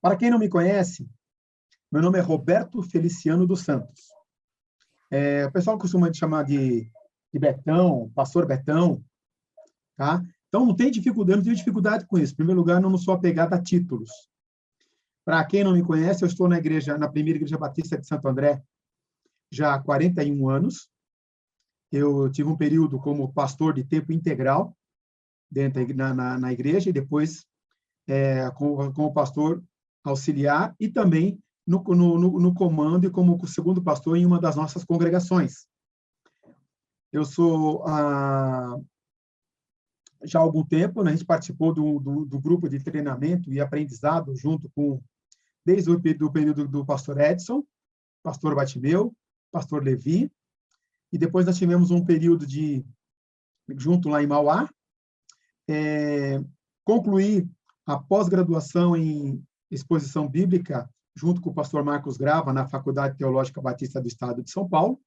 Para quem não me conhece, meu nome é Roberto Feliciano dos Santos. O pessoal costuma me chamar de Betão, pastor Betão, tá? Então, não tenho dificuldade com isso. Em primeiro lugar, não sou apegado a títulos. Para quem não me conhece, eu estou na primeira Igreja Batista de Santo André já há 41 anos. Eu tive um período como pastor de tempo integral na igreja e depois como pastor auxiliar e também no comando e como segundo pastor em uma das nossas congregações. Eu sou, já há algum tempo, né, a gente participou do grupo de treinamento e aprendizado desde o período do pastor Edson, pastor Batimeu, pastor Levi, e depois nós tivemos um período junto lá em Mauá, concluí a pós-graduação em exposição bíblica junto com o pastor Marcos Grava, na Faculdade Teológica Batista do Estado de São Paulo.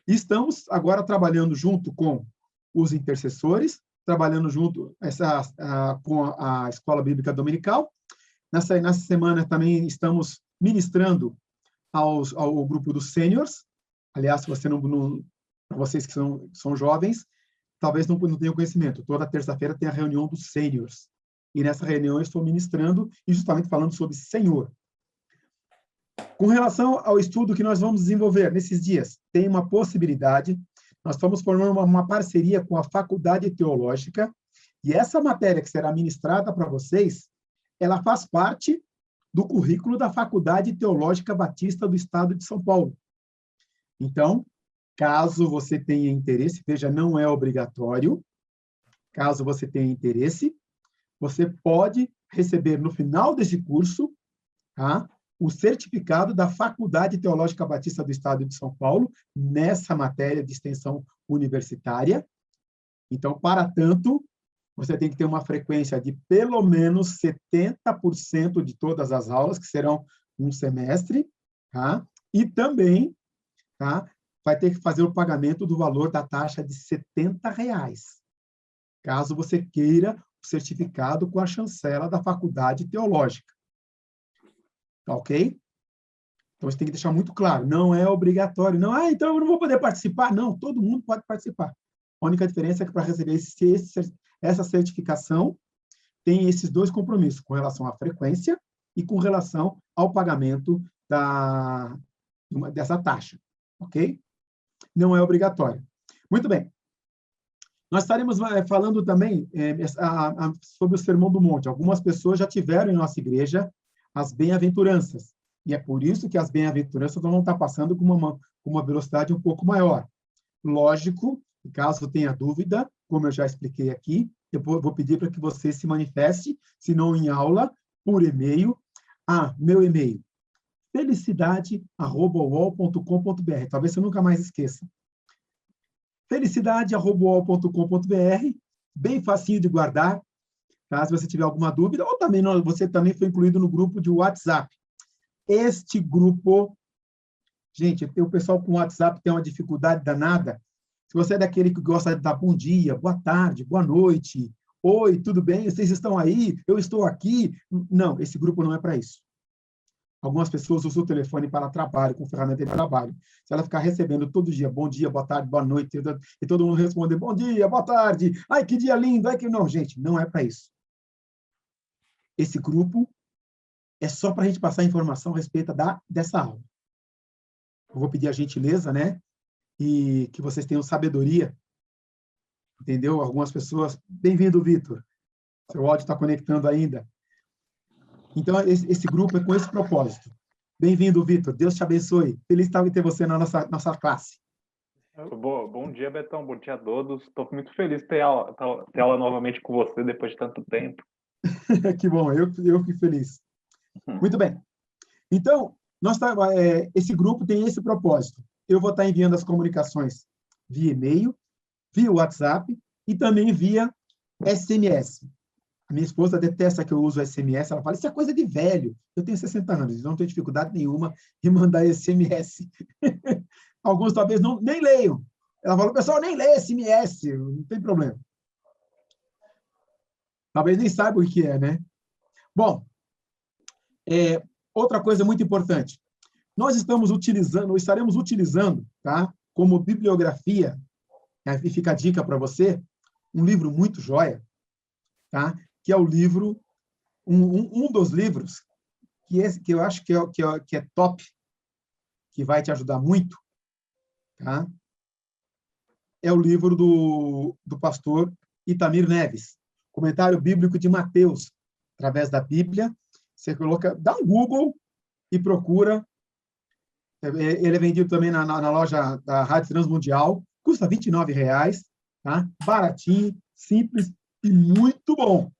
E estamos agora trabalhando junto com os intercessores, trabalhando junto com a Escola Bíblica Dominical. Nessa semana também estamos ministrando ao grupo dos sêniors. Aliás, se você para vocês que são jovens, talvez não tenham conhecimento. Toda terça-feira tem a reunião dos sêniors. E nessa reunião eu estou ministrando e justamente falando sobre Senhor. Com relação ao estudo que nós vamos desenvolver nesses dias, tem uma possibilidade. Nós estamos formando uma parceria com a Faculdade Teológica e essa matéria que será ministrada para vocês, ela faz parte do currículo da Faculdade Teológica Batista do Estado de São Paulo. Então, caso você tenha interesse, veja, não é obrigatório. Caso você tenha interesse, você pode receber no final desse curso, tá, o certificado da Faculdade Teológica Batista do Estado de São Paulo nessa matéria de extensão universitária. Então, para tanto, você tem que ter uma frequência de pelo menos 70% de todas as aulas, que serão um semestre, tá? E também, tá, vai ter que fazer o pagamento do valor da taxa de R$70, caso você queira o certificado com a chancela da Faculdade Teológica. Tá ok? Então, você tem que deixar muito claro, não é obrigatório. Não, então eu não vou poder participar. Não, todo mundo pode participar. A única diferença é que para receber essa certificação, tem esses dois compromissos, com relação à frequência e com relação ao pagamento dessa taxa. Ok? Não é obrigatório. Muito bem. Nós estaremos falando também sobre o Sermão do Monte. Algumas pessoas já tiveram em nossa igreja as bem-aventuranças. E é por isso que as bem-aventuranças vão estar passando com uma velocidade um pouco maior. Lógico, caso tenha dúvida, como eu já expliquei aqui, eu vou pedir para que você se manifeste, se não em aula, por e-mail, meu e-mail, felicidade@uol.com.br. Talvez você nunca mais esqueça. felicidade@uol.com.br, bem facinho de guardar, tá? Se você tiver alguma dúvida, ou também você também foi incluído no grupo de WhatsApp. Este grupo, gente, o pessoal com WhatsApp tem uma dificuldade danada. Se você é daquele que gosta de dar bom dia, boa tarde, boa noite, oi, tudo bem? Vocês estão aí? Eu estou aqui. Não, esse grupo não é para isso. Algumas pessoas usam o telefone para trabalho, com ferramenta de trabalho. Se ela ficar recebendo todo dia, bom dia, boa tarde, boa noite, e todo mundo responder, bom dia, boa tarde, ai, que dia lindo, ai, que... Não, gente, não é para isso. Esse grupo é só para a gente passar informação a respeito dessa aula. Eu vou pedir a gentileza, né? E que vocês tenham sabedoria. Entendeu? Algumas pessoas... Bem-vindo, Vitor. Seu áudio está conectando ainda. Então, esse grupo é com esse propósito. Bem-vindo, Vitor. Deus te abençoe. Feliz de ter você na nossa classe. Bom dia, Betão. Bom dia a todos. Estou muito feliz de ter aula novamente com você depois de tanto tempo. Que bom. Eu fico feliz. Muito bem. Então, esse grupo tem esse propósito. Eu vou estar enviando as comunicações via e-mail, via WhatsApp e também via SMS. A minha esposa detesta que eu uso SMS. Ela fala, isso é coisa de velho. Eu tenho 60 anos, não tenho dificuldade nenhuma em mandar SMS. Alguns talvez nem leiam. Ela falou, pessoal, nem lê SMS, não tem problema. Talvez nem saiba o que é, né? Bom, Outra coisa muito importante. Nós estaremos utilizando, tá, como bibliografia, e fica a dica para você, um livro muito joia, tá, que é o livro, um dos livros que eu acho que é top, que vai te ajudar muito, tá? É o livro do pastor Itamir Neves, Comentário Bíblico de Mateus, através da Bíblia. Você dá um Google e procura. Ele é vendido também na loja da Rádio Transmundial, custa R$ 29,00, tá? Baratinho, simples e muito bom.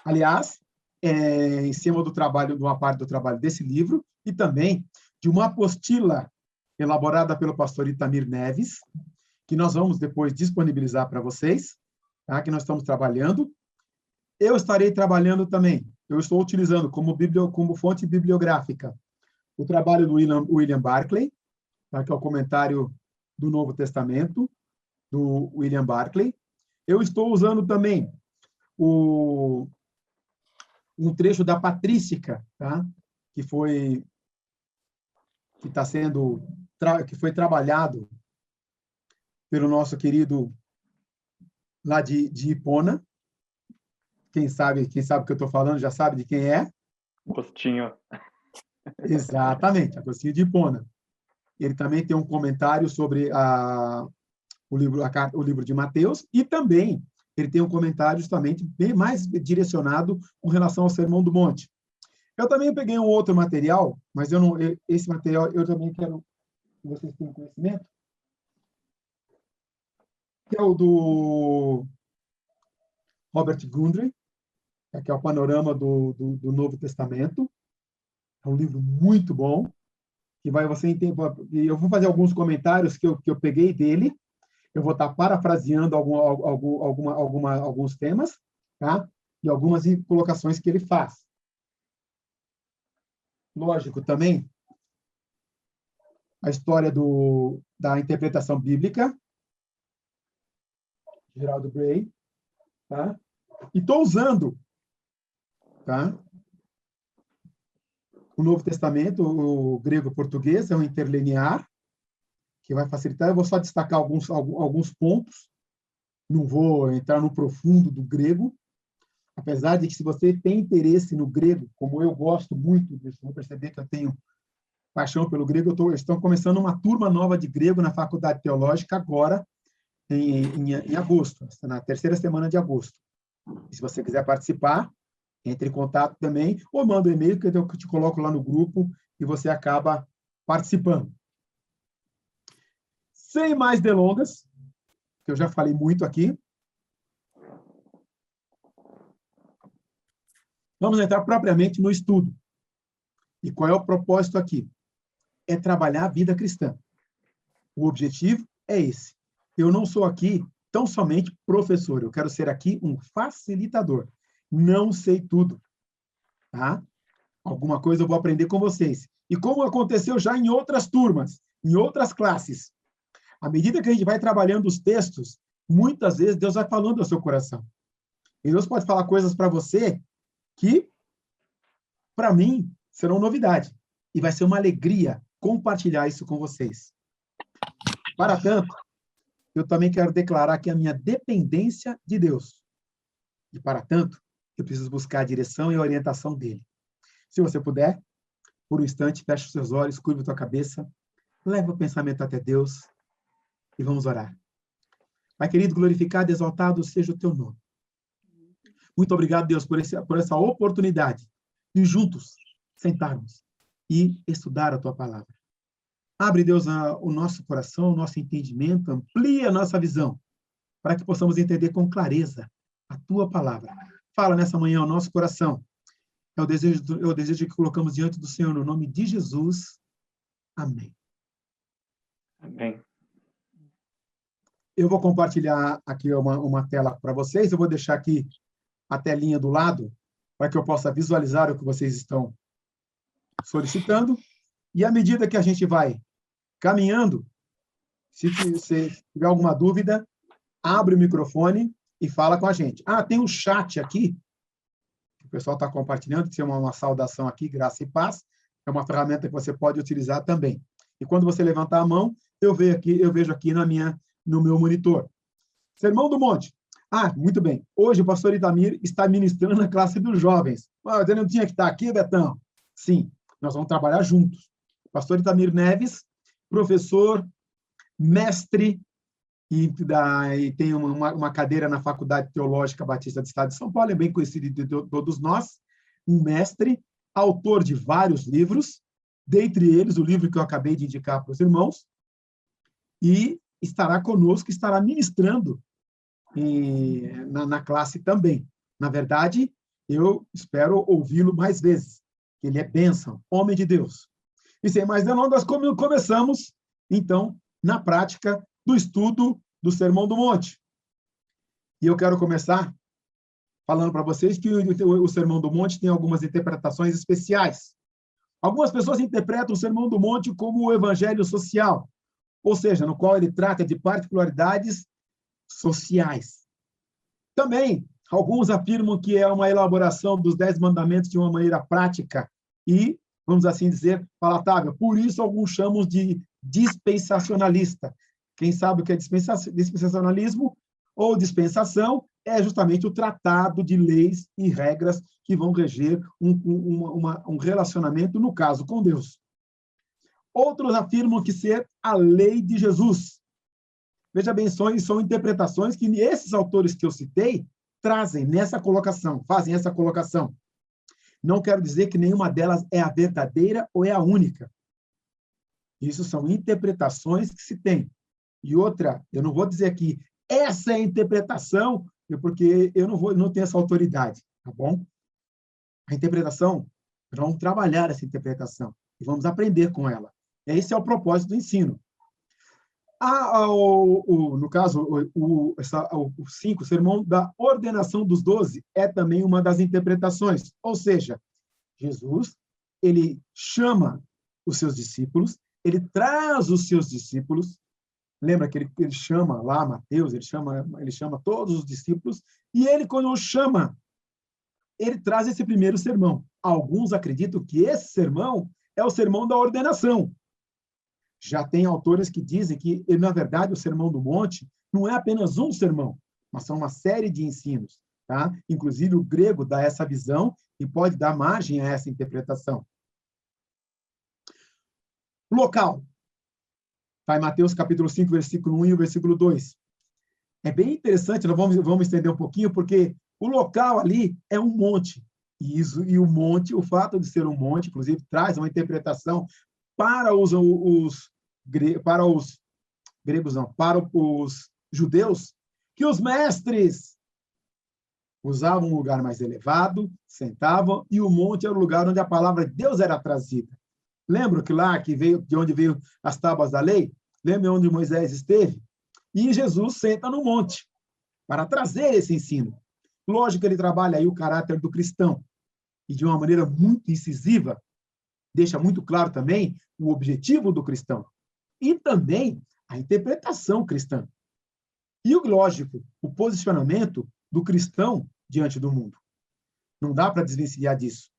Aliás, em cima de uma parte do trabalho desse livro e também de uma apostila elaborada pelo pastor Itamir Neves, que nós vamos depois disponibilizar para vocês, tá? Que nós estamos trabalhando. Eu estarei trabalhando também, eu estou utilizando como fonte bibliográfica o trabalho do William Barclay, tá? Que é o comentário do Novo Testamento, do William Barclay. Eu estou usando também um trecho da Patrística, tá? que foi trabalhado pelo nosso querido lá de Hipona. Quem sabe o que eu estou falando já sabe de quem é. Agostinho. Exatamente, Agostinho de Hipona. Ele também tem um comentário sobre o livro de Mateus e também ele tem um comentário justamente bem mais direcionado com relação ao Sermão do Monte. Eu também peguei um outro material, mas esse material eu também quero que vocês tenham conhecimento, que é o do Robert Gundry, que é o Panorama do Novo Testamento. É um livro muito bom, que você entender. Eu vou fazer alguns comentários que eu peguei dele. Eu vou estar parafraseando alguns temas, tá? E algumas colocações que ele faz. Lógico, também, a história da interpretação bíblica, Geraldo Bray, tá? E estou usando, tá? O Novo Testamento, o grego-português, é um interlinear, que vai facilitar. Eu vou só destacar alguns pontos, não vou entrar no profundo do grego, apesar de que, se você tem interesse no grego, como eu gosto muito, vocês vão perceber que eu tenho paixão pelo grego, estão começando uma turma nova de grego na Faculdade Teológica agora, em agosto, na terceira semana de agosto. E se você quiser participar, entre em contato também, ou manda um e-mail que eu te coloco lá no grupo e você acaba participando. Sem mais delongas, que eu já falei muito aqui, vamos entrar propriamente no estudo. E qual é o propósito aqui? É trabalhar a vida cristã. O objetivo é esse. Eu não sou aqui tão somente professor, eu quero ser aqui um facilitador. Não sei tudo, tá? Alguma coisa eu vou aprender com vocês. E como aconteceu já em outras turmas, em outras classes, à medida que a gente vai trabalhando os textos, muitas vezes Deus vai falando ao seu coração. E Deus pode falar coisas para você que, para mim, serão novidade. E vai ser uma alegria compartilhar isso com vocês. Para tanto, eu também quero declarar aqui a minha dependência de Deus. E, para tanto, eu preciso buscar a direção e a orientação dele. Se você puder, por um instante, feche os seus olhos, curva a tua cabeça, leva o pensamento até Deus e vamos orar. Pai querido, glorificado e exaltado seja o teu nome. Muito obrigado, Deus, por essa oportunidade de juntos sentarmos e estudar a tua palavra. Abre, Deus, o nosso coração, o nosso entendimento, amplia a nossa visão, para que possamos entender com clareza a tua palavra. Fala nessa manhã o nosso coração. É o desejo que colocamos diante do Senhor, no nome de Jesus. Amém. Amém. Eu vou compartilhar aqui uma tela para vocês. Eu vou deixar aqui a telinha do lado, para que eu possa visualizar o que vocês estão solicitando. E à medida que a gente vai caminhando, se você tiver alguma dúvida, abre o microfone e fala com a gente. Tem um chat aqui, O pessoal está compartilhando, que é uma saudação aqui, graça e paz. É uma ferramenta que você pode utilizar também. E quando você levantar a mão, eu vejo aqui no meu monitor. Sermão do Monte. Ah, muito bem. Hoje o pastor Itamir está ministrando na classe dos jovens. Ah, você não tinha que estar aqui, Betão? Sim, nós vamos trabalhar juntos. Pastor Itamir Neves, professor, mestre, e tem uma cadeira na Faculdade Teológica Batista do Estado de São Paulo, é bem conhecido de todos nós, um mestre, autor de vários livros, dentre eles o livro que eu acabei de indicar para os irmãos, e estará conosco, estará ministrando na classe também. Na verdade, eu espero ouvi-lo mais vezes. Ele é bênção, homem de Deus. E sem mais delongas, começamos, então, na prática do estudo do Sermão do Monte. E eu quero começar falando para vocês que o Sermão do Monte tem algumas interpretações especiais. Algumas pessoas interpretam o Sermão do Monte como o evangelho social, ou seja, no qual ele trata de particularidades sociais. Também, alguns afirmam que é uma elaboração dos 10 mandamentos de uma maneira prática e, vamos assim dizer, palatável. Por isso, alguns chamam de dispensacionalista. Quem sabe o que é dispensacionalismo ou dispensação é justamente o tratado de leis e regras que vão reger um relacionamento, no caso, com Deus. Outros afirmam que ser a lei de Jesus. Veja bem, são interpretações que esses autores que eu citei trazem nessa colocação, fazem essa colocação. Não quero dizer que nenhuma delas é a verdadeira ou é a única. Isso são interpretações que se tem. E outra, eu não vou dizer aqui, essa é a interpretação, porque eu não tenho essa autoridade, tá bom? A interpretação, nós vamos trabalhar essa interpretação e vamos aprender com ela. Esse é o propósito do ensino. No caso, o 5, o sermão da ordenação dos 12, é também uma das interpretações. Ou seja, Jesus, ele chama os seus discípulos, ele traz os seus discípulos, lembra que ele chama lá Mateus, ele chama todos os discípulos, e ele, quando os chama, ele traz esse primeiro sermão. Alguns acreditam que esse sermão é o sermão da ordenação. Já tem autores que dizem que, na verdade, o Sermão do Monte não é apenas um sermão, mas são uma série de ensinos. Tá? Inclusive, o grego dá essa visão e pode dar margem a essa interpretação. Local. Está em Mateus capítulo 5, versículo 1 e o versículo 2. É bem interessante, nós vamos estender um pouquinho, porque o local ali é um monte. E o monte, o fato de ser um monte, inclusive, traz uma interpretação para os gregos, não, para os judeus, que os mestres usavam um lugar mais elevado, sentavam, e o monte era o lugar onde a palavra de Deus era trazida. Lembra que lá de onde veio as tábuas da lei? Lembra onde Moisés esteve? E Jesus senta no monte para trazer esse ensino. Lógico que ele trabalha aí o caráter do cristão, e de uma maneira muito incisiva, deixa muito claro também o objetivo do cristão e também a interpretação cristã. E, lógico, o posicionamento do cristão diante do mundo. Não dá para desvencilhar disso.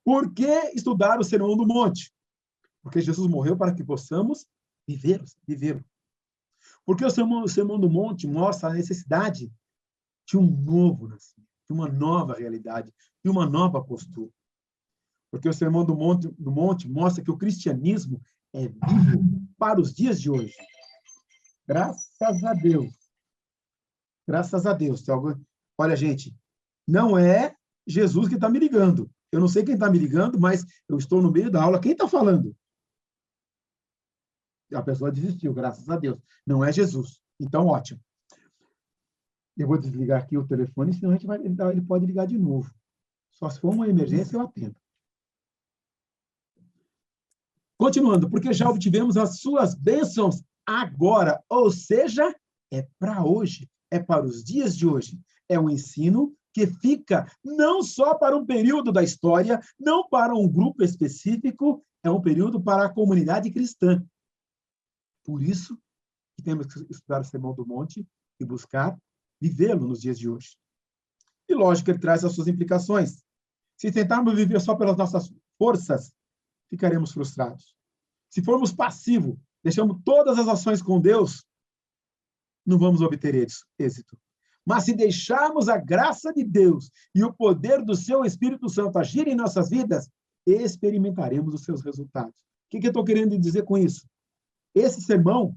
Por que estudar o Sermão do Monte? Porque Jesus morreu para que possamos viver. Porque o Sermão do Monte mostra a necessidade de um novo nascimento, de uma nova realidade, de uma nova postura. Porque o Sermão do Monte mostra que o cristianismo é vivo para os dias de hoje. Graças a Deus. Graças a Deus. Olha, gente, não é Jesus que está me ligando. Eu não sei quem está me ligando, mas eu estou no meio da aula. Quem está falando? A pessoa desistiu, graças a Deus. Não é Jesus. Então, ótimo. Eu vou desligar aqui o telefone, senão ele pode ligar de novo. Só se for uma emergência, eu atendo. Continuando, porque já obtivemos as suas bênçãos agora, ou seja, é para hoje, é para os dias de hoje. É um ensino que fica não só para um período da história, não para um grupo específico, é um período para a comunidade cristã. Por isso que temos que estudar o Sermão do Monte e buscar vivê-lo nos dias de hoje. E, lógico, ele traz as suas implicações. Se tentarmos viver só pelas nossas forças, ficaremos frustrados. Se formos passivos, deixamos todas as ações com Deus, não vamos obter êxito. Mas se deixarmos a graça de Deus e o poder do seu Espírito Santo agir em nossas vidas, experimentaremos os seus resultados. O que eu estou querendo dizer com isso? Esse sermão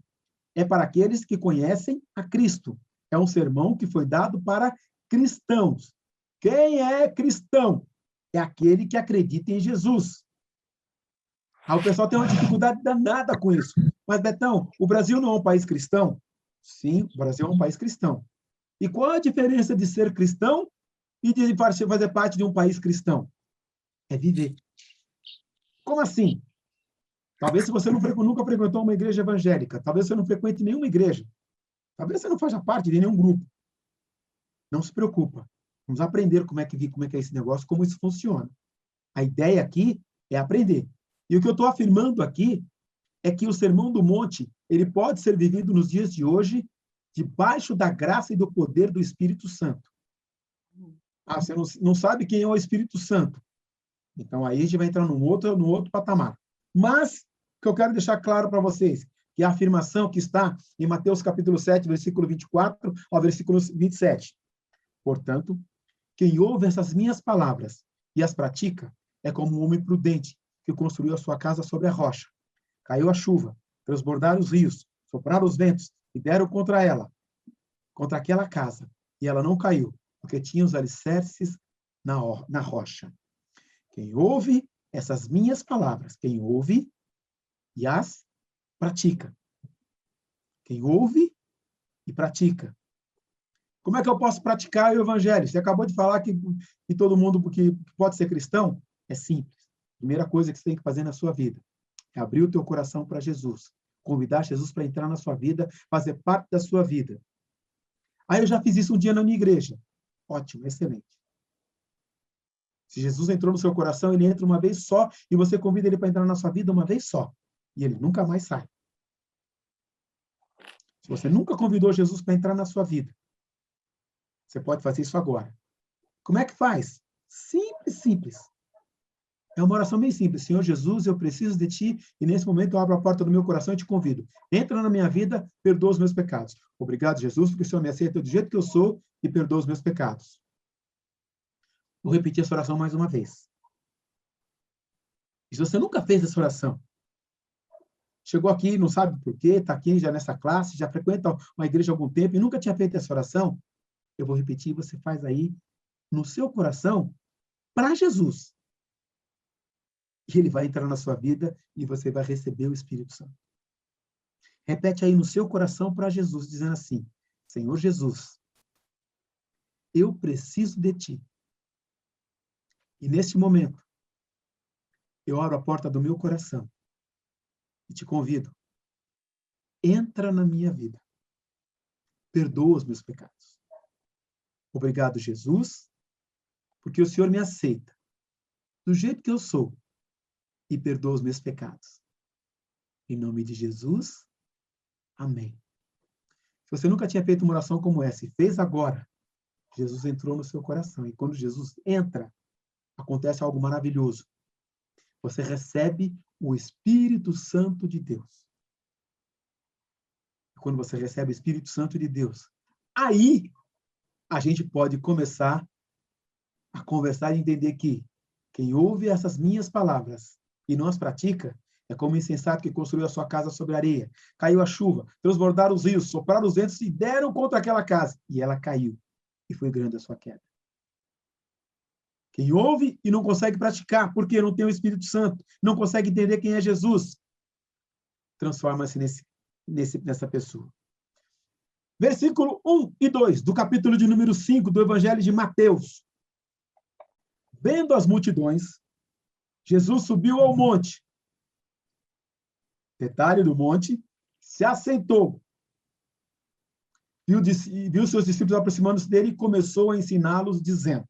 é para aqueles que conhecem a Cristo. É um sermão que foi dado para cristãos. Quem é cristão? É aquele que acredita em Jesus. O pessoal tem uma dificuldade danada com isso. Mas, Betão, o Brasil não é um país cristão? Sim, o Brasil é um país cristão. E qual a diferença de ser cristão e de fazer parte de um país cristão? É viver. Como assim? Talvez se você nunca frequentou uma igreja evangélica, talvez você não frequente nenhuma igreja, talvez você não faça parte de nenhum grupo. Não se preocupa. Vamos aprender como é que é esse negócio, como isso funciona. A ideia aqui é aprender. E o que eu estou afirmando aqui é que o Sermão do Monte, ele pode ser vivido nos dias de hoje debaixo da graça e do poder do Espírito Santo. Você não sabe quem é o Espírito Santo. Então, aí a gente vai entrar no outro patamar. Mas, o que eu quero deixar claro para vocês, que a afirmação que está em Mateus capítulo 7, versículo 24 ao versículo 27. Portanto, quem ouve essas minhas palavras e as pratica é como um homem prudente que construiu a sua casa sobre a rocha. Caiu a chuva, transbordaram os rios, sopraram os ventos e deram contra aquela casa. E ela não caiu, porque tinha os alicerces na rocha. Quem ouve essas minhas palavras, quem ouve e as pratica. Quem ouve e pratica. Como é que eu posso praticar o evangelho? Você acabou de falar que todo mundo que pode ser cristão? É simples. Primeira coisa que você tem que fazer na sua vida é abrir o teu coração para Jesus. Convidar Jesus para entrar na sua vida, fazer parte da sua vida. Eu já fiz isso um dia na minha igreja. Ótimo, excelente. Se Jesus entrou no seu coração, ele entra uma vez só e você convida ele para entrar na sua vida uma vez só. E ele nunca mais sai. Se você nunca convidou Jesus para entrar na sua vida, você pode fazer isso agora. Como é que faz? Simples. É uma oração bem simples. Senhor Jesus, eu preciso de Ti e nesse momento eu abro a porta do meu coração e te convido. Entra na minha vida, perdoa os meus pecados. Obrigado, Jesus, porque o Senhor me aceita do jeito que eu sou e perdoa os meus pecados. Vou repetir essa oração mais uma vez. E se você nunca fez essa oração, chegou aqui, não sabe por quê, está aqui já nessa classe, já frequenta uma igreja há algum tempo e nunca tinha feito essa oração, eu vou repetir, você faz aí no seu coração para Jesus. E ele vai entrar na sua vida e você vai receber o Espírito Santo. Repete aí no seu coração para Jesus, dizendo assim: Senhor Jesus, eu preciso de Ti. E neste momento, eu abro a porta do meu coração e te convido. Entra na minha vida. Perdoa os meus pecados. Obrigado, Jesus, porque o Senhor me aceita do jeito que eu sou e perdoa os meus pecados. Em nome de Jesus, amém. Se você nunca tinha feito uma oração como essa e fez agora, Jesus entrou no seu coração. E quando Jesus entra, acontece algo maravilhoso. Você recebe o Espírito Santo de Deus. E quando você recebe o Espírito Santo de Deus, aí a gente pode começar a conversar e entender que quem ouve essas minhas palavras e não as pratica é como o insensato que construiu a sua casa sobre a areia. Caiu a chuva, transbordaram os rios, sopraram os ventos e deram contra aquela casa. E ela caiu. E foi grande a sua queda. Quem ouve e não consegue praticar, porque não tem o Espírito Santo, não consegue entender quem é Jesus, transforma-se nessa pessoa. Versículo 1 e 2, do capítulo de número 5 do Evangelho de Mateus. Vendo as multidões, Jesus subiu ao monte. Detalhe do monte, se assentou. Viu seus discípulos aproximando-se dele e começou a ensiná-los, dizendo.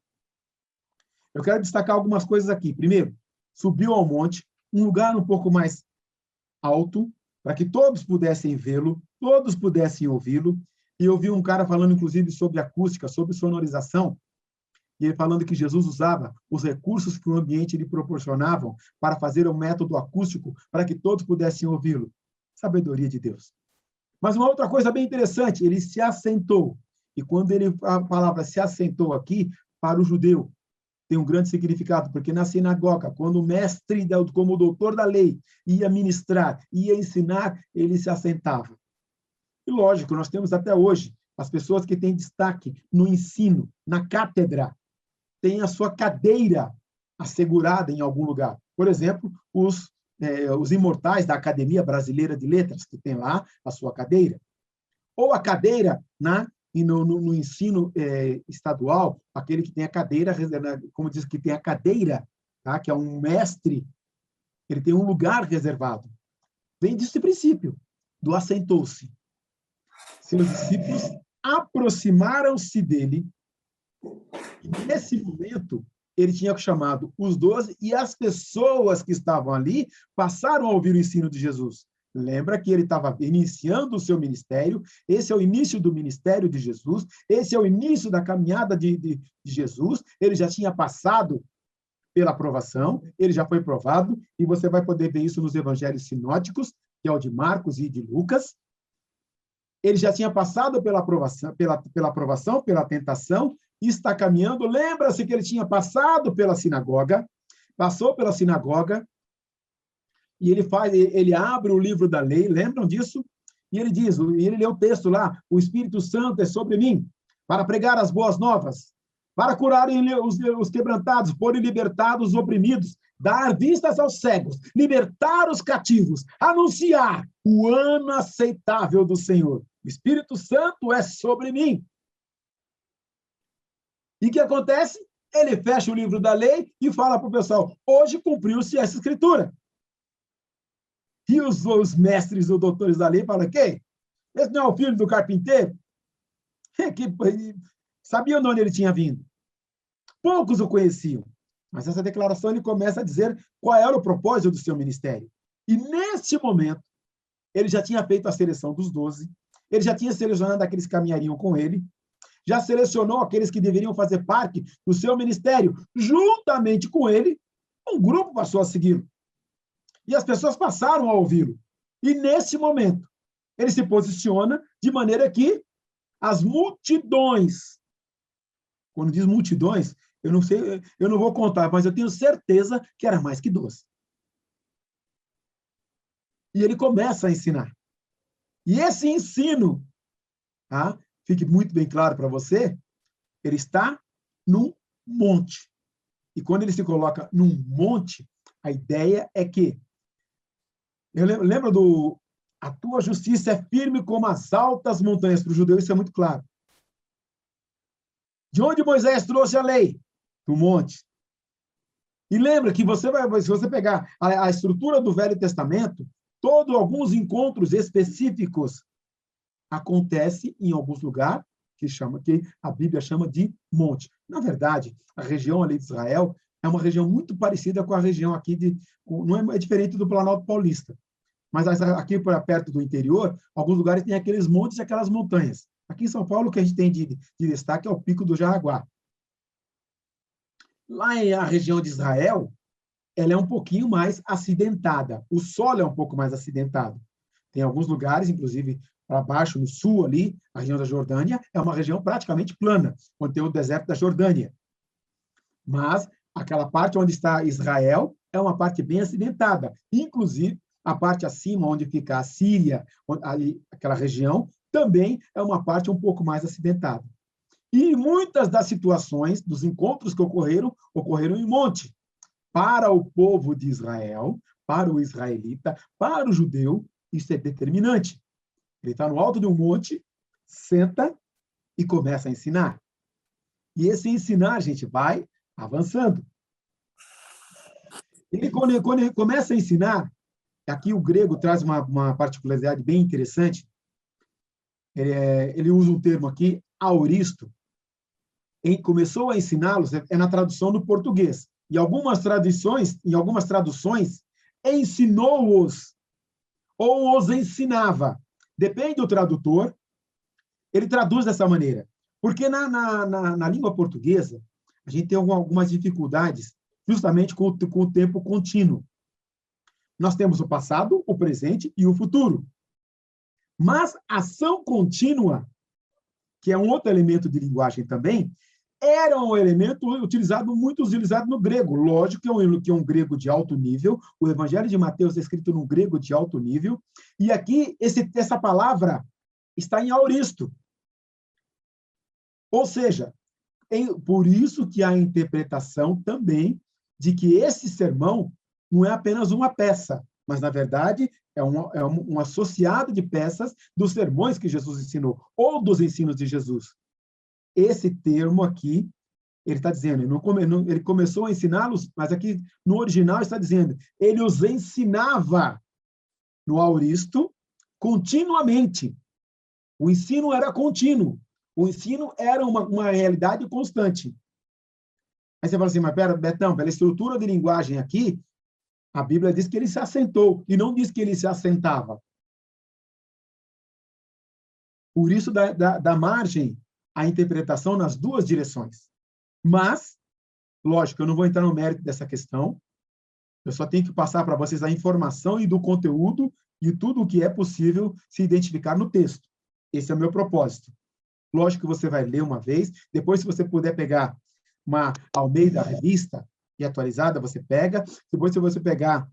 Eu quero destacar algumas coisas aqui. Primeiro, subiu ao monte, um lugar um pouco mais alto, para que todos pudessem vê-lo, todos pudessem ouvi-lo. E eu vi um cara falando, inclusive, sobre acústica, sobre sonorização. E ele falando que Jesus usava os recursos que o ambiente lhe proporcionavam para fazer um método acústico para que todos pudessem ouvi-lo. Sabedoria de Deus. Mas uma outra coisa bem interessante, ele se assentou. E quando a palavra se assentou aqui, para o judeu, tem um grande significado, porque na sinagoga, quando o mestre, como o doutor da lei, ia ministrar, ia ensinar, ele se assentava. E lógico, nós temos até hoje as pessoas que têm destaque no ensino, na cátedra, têm a sua cadeira assegurada em algum lugar. Por exemplo, os imortais da Academia Brasileira de Letras, que tem lá a sua cadeira. Ou a cadeira no ensino estadual, aquele que tem a cadeira, como diz, que tem a cadeira, tá? Que é um mestre, ele tem um lugar reservado. Vem desse princípio, do assentou-se. Seus discípulos aproximaram-se dele, e nesse momento, ele tinha chamado os 12, e as pessoas que estavam ali passaram a ouvir o ensino de Jesus. Lembra que ele estava iniciando o seu ministério, esse é o início do ministério de Jesus, esse é o início da caminhada de Jesus, ele já tinha passado pela aprovação, ele já foi provado, e você vai poder ver isso nos evangelhos sinóticos, que é o de Marcos e de Lucas. Ele já tinha passado pela aprovação, pela tentação, e está caminhando. Lembra-se que ele tinha passado pela sinagoga, passou pela sinagoga, e ele abre o livro da lei, lembram disso? E ele diz, e ele lê o texto lá, o Espírito Santo é sobre mim, para pregar as boas novas, para curar os quebrantados, pôr libertados os oprimidos, dar vistas aos cegos, libertar os cativos, anunciar o ano aceitável do Senhor. O Espírito Santo é sobre mim. E o que acontece? Ele fecha o livro da lei e fala para o pessoal, hoje cumpriu-se essa escritura. E os mestres ou doutores da lei falam, que? Esse não é o filho do carpinteiro? Sabiam de onde ele tinha vindo. Poucos o conheciam. Mas essa declaração ele começa a dizer qual era o propósito do seu ministério. E neste momento, ele já tinha feito a seleção dos 12, ele já tinha selecionado aqueles que caminhariam com ele, já selecionou aqueles que deveriam fazer parte do seu ministério, juntamente com ele, um grupo passou a segui-lo. E as pessoas passaram a ouvi-lo. E, nesse momento, ele se posiciona de maneira que as multidões, quando diz multidões, eu não sei, eu não vou contar, mas eu tenho certeza que era mais que 12. E ele começa a ensinar. E esse ensino, tá? Fique muito bem claro para você, ele está num monte. E quando ele se coloca num monte, a ideia é que eu lembro a tua justiça é firme como as altas montanhas. Para o judeu isso é muito claro. De onde Moisés trouxe a lei? Do monte. E lembra que se você pegar a estrutura do Velho Testamento, alguns encontros específicos acontecem em alguns lugares que a Bíblia chama de monte. Na verdade, a região ali de Israel é uma região muito parecida com a região aqui não é diferente do Planalto Paulista. Mas aqui para perto do interior, alguns lugares têm aqueles montes e aquelas montanhas. Aqui em São Paulo, o que a gente tem de destaque é o Pico do Jaraguá. Lá a região de Israel, ela é um pouquinho mais acidentada. O solo é um pouco mais acidentado. Tem alguns lugares, inclusive para baixo, no sul ali, a região da Jordânia, é uma região praticamente plana, onde tem o deserto da Jordânia. Mas aquela parte onde está Israel é uma parte bem acidentada. Inclusive, a parte acima, onde fica a Síria, ali, aquela região, também é uma parte um pouco mais acidentada. E muitas das situações, dos encontros que ocorreram em monte. Para o povo de Israel, para o israelita, para o judeu, isso é determinante. Ele está no alto de um monte, senta e começa a ensinar. E esse ensinar, a gente vai avançando. Quando ele começa a ensinar, aqui o grego traz uma particularidade bem interessante. Ele usa um termo aqui, auristo. Começou a ensiná-los, é na tradução do português. Em algumas traduções, ensinou-os ou os ensinava. Depende do tradutor, ele traduz dessa maneira. Porque na língua portuguesa, a gente tem algumas dificuldades justamente com o tempo contínuo. Nós temos o passado, o presente e o futuro. Mas ação contínua, que é um outro elemento de linguagem também, era um elemento muito utilizado no grego. Lógico que é um grego de alto nível. O Evangelho de Mateus é escrito num grego de alto nível. E aqui, essa palavra está em aoristo. Ou seja, por isso que há a interpretação também de que esse sermão não é apenas uma peça, mas, na verdade, é um associado de peças dos sermões que Jesus ensinou, ou dos ensinos de Jesus. Esse termo aqui, ele está dizendo, ele começou a ensiná-los, mas aqui no original está dizendo, ele os ensinava no aoristo continuamente. O ensino era contínuo. O ensino era uma realidade constante. Aí você fala assim, mas pera, Betão, pela estrutura de linguagem aqui, a Bíblia diz que ele se assentou, e não diz que ele se assentava. Por isso dá margem à interpretação nas duas direções. Mas, lógico, eu não vou entrar no mérito dessa questão, eu só tenho que passar para vocês a informação e do conteúdo e tudo o que é possível se identificar no texto. Esse é o meu propósito. Lógico que você vai ler uma vez, depois, se você puder pegar uma Almeida revista e atualizada, você pega. Depois, se você pegar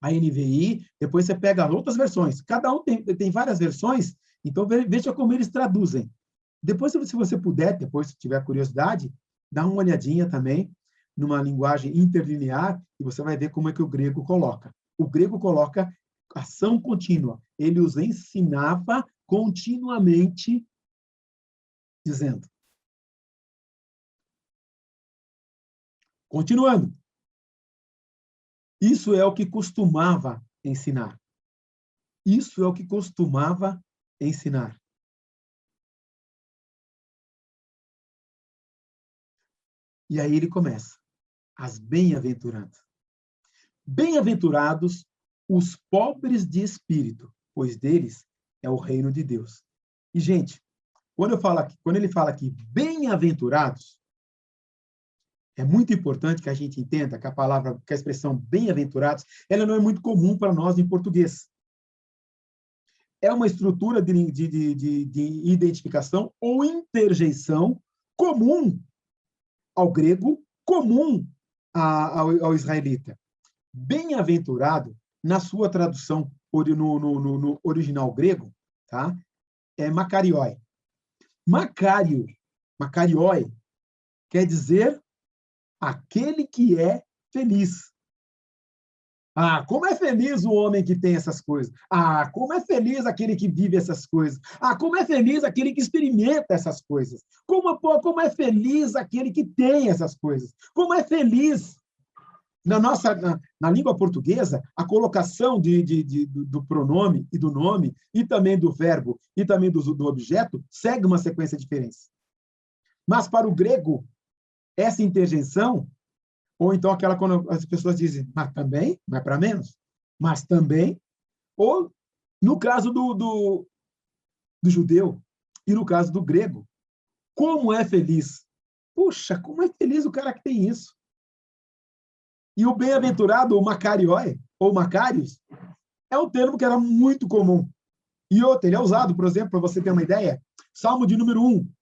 a NVI, depois você pega outras versões. Cada um tem várias versões, então veja como eles traduzem. Depois, se você puder, depois, se tiver curiosidade, dá uma olhadinha também numa linguagem interlinear e você vai ver como é que o grego coloca. O grego coloca ação contínua. Ele os ensinava continuamente, dizendo. Continuando. Isso é o que costumava ensinar. Isso é o que costumava ensinar. E aí ele começa. As bem-aventuranças. Bem-aventurados os pobres de espírito, pois deles é o reino de Deus. E, gente, quando ele fala aqui bem-aventurados, é muito importante que a gente entenda que a expressão bem-aventurados, ela não é muito comum para nós em português. É uma estrutura de identificação ou interjeição comum ao grego, comum ao israelita. Bem-aventurado, na sua tradução no original grego, tá? É makarioi. Makarioi, quer dizer aquele que é feliz. Ah, como é feliz o homem que tem essas coisas. Ah, como é feliz aquele que vive essas coisas. Ah, como é feliz aquele que experimenta essas coisas. Como é feliz aquele que tem essas coisas. Como é feliz. Na língua portuguesa, a colocação do pronome e do nome, e também do verbo, e também do objeto, segue uma sequência diferente. Mas para o grego, essa interjeição, ou então aquela quando as pessoas dizem, mas também, não é para menos, mas também, ou no caso do judeu e no caso do grego, como é feliz? Puxa, como é feliz o cara que tem isso. E o bem-aventurado, o Makarioi, ou Macarius, é um termo que era muito comum. E outro, ele é usado, por exemplo, para você ter uma ideia, Salmo de número 1.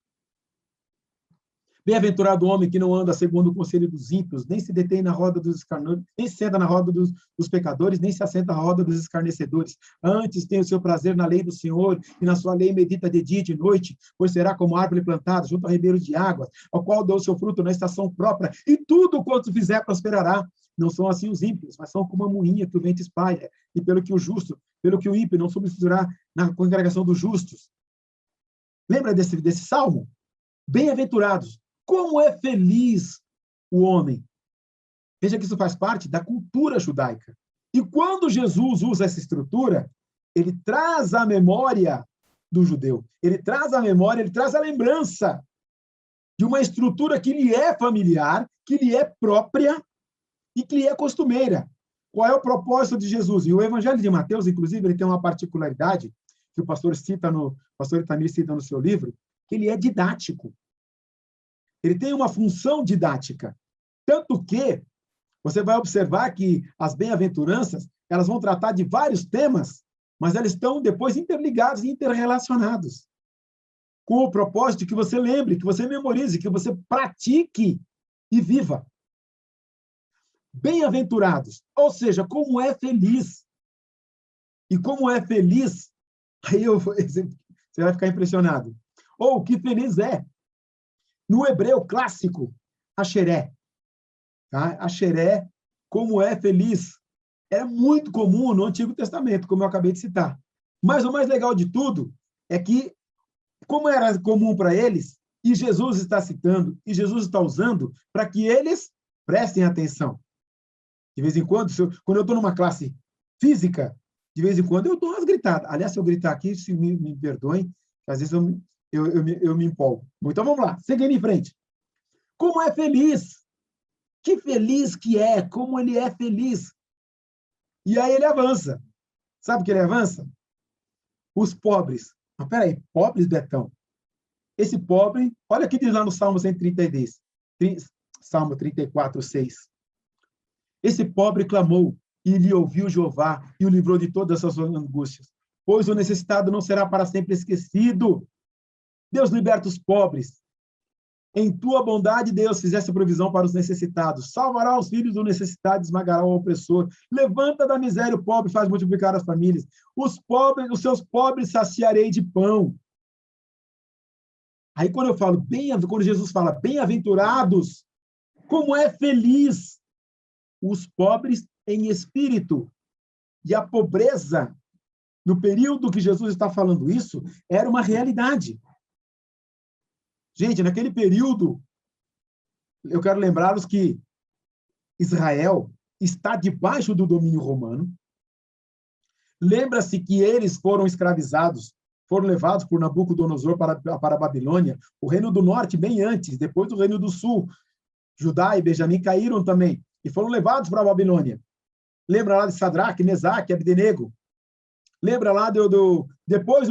Bem-aventurado o homem que não anda segundo o conselho dos ímpios, nem se detém na roda dos escarnecedores, nem se senta na roda dos pecadores, nem se assenta na roda dos escarnecedores. Antes tem o seu prazer na lei do Senhor, e na sua lei medita de dia e de noite, pois será como árvore plantada junto a ribeiros de águas, ao qual deu o seu fruto na estação própria, e tudo quanto fizer prosperará. Não são assim os ímpios, mas são como a moinha que o vento espalha, e pelo que o ímpio não subsistirá na congregação dos justos. Lembra desse salmo? Bem-aventurados. Como é feliz o homem. Veja que isso faz parte da cultura judaica. E quando Jesus usa essa estrutura, ele traz a memória do judeu. Ele traz a memória, ele traz a lembrança de uma estrutura que lhe é familiar, que lhe é própria e que lhe é costumeira. Qual é o propósito de Jesus? E o Evangelho de Mateus, inclusive, ele tem uma particularidade que o pastor Itamir cita no seu livro, que ele é didático. Ele tem uma função didática. Tanto que você vai observar que as bem-aventuranças, elas vão tratar de vários temas, mas elas estão depois interligadas e interrelacionados, com o propósito de que você lembre, que você memorize, que você pratique e viva. Bem-aventurados, ou seja, como é feliz. E como é feliz, você vai ficar impressionado. Ou que feliz é. No hebreu clássico, Asheré. Tá? Asheré, como é feliz. É muito comum no Antigo Testamento, como eu acabei de citar. Mas o mais legal de tudo é que, como era comum para eles, e Jesus está citando, e Jesus está usando, para que eles prestem atenção. De vez em quando, quando eu estou numa classe física, de vez em quando eu dou umas gritadas. Aliás, se eu gritar aqui, se me perdoem, às vezes eu me empolgo. Então vamos lá, seguindo em frente. Como é feliz? Que feliz que é, como ele é feliz. E aí ele avança. Sabe o que ele avança? Os pobres. Mas peraí, pobres, Betão? Esse pobre, olha o que diz lá no Salmo 132, Salmo 34, 6. Esse pobre clamou, e lhe ouviu Jeová, e o livrou de todas as suas angústias. Pois o necessitado não será para sempre esquecido. Deus liberta os pobres. Em tua bondade, Deus, fizesse provisão para os necessitados. Salvará os filhos do necessitado, esmagará o opressor. Levanta da miséria o pobre, faz multiplicar as famílias. Os seus pobres saciarei de pão. Aí quando eu falo quando Jesus fala bem-aventurados, como é feliz os pobres em espírito. E a pobreza, no período que Jesus está falando isso, era uma realidade. Gente, naquele período, eu quero lembrá-los que Israel está debaixo do domínio romano. Lembra-se que eles foram escravizados, foram levados por Nabucodonosor para a Babilônia, o reino do norte bem antes, depois do reino do sul. Judá e Benjamim caíram também e foram levados para a Babilônia. Lembra lá de Sadraque, Mesaque, Abdenego? Lembra lá depois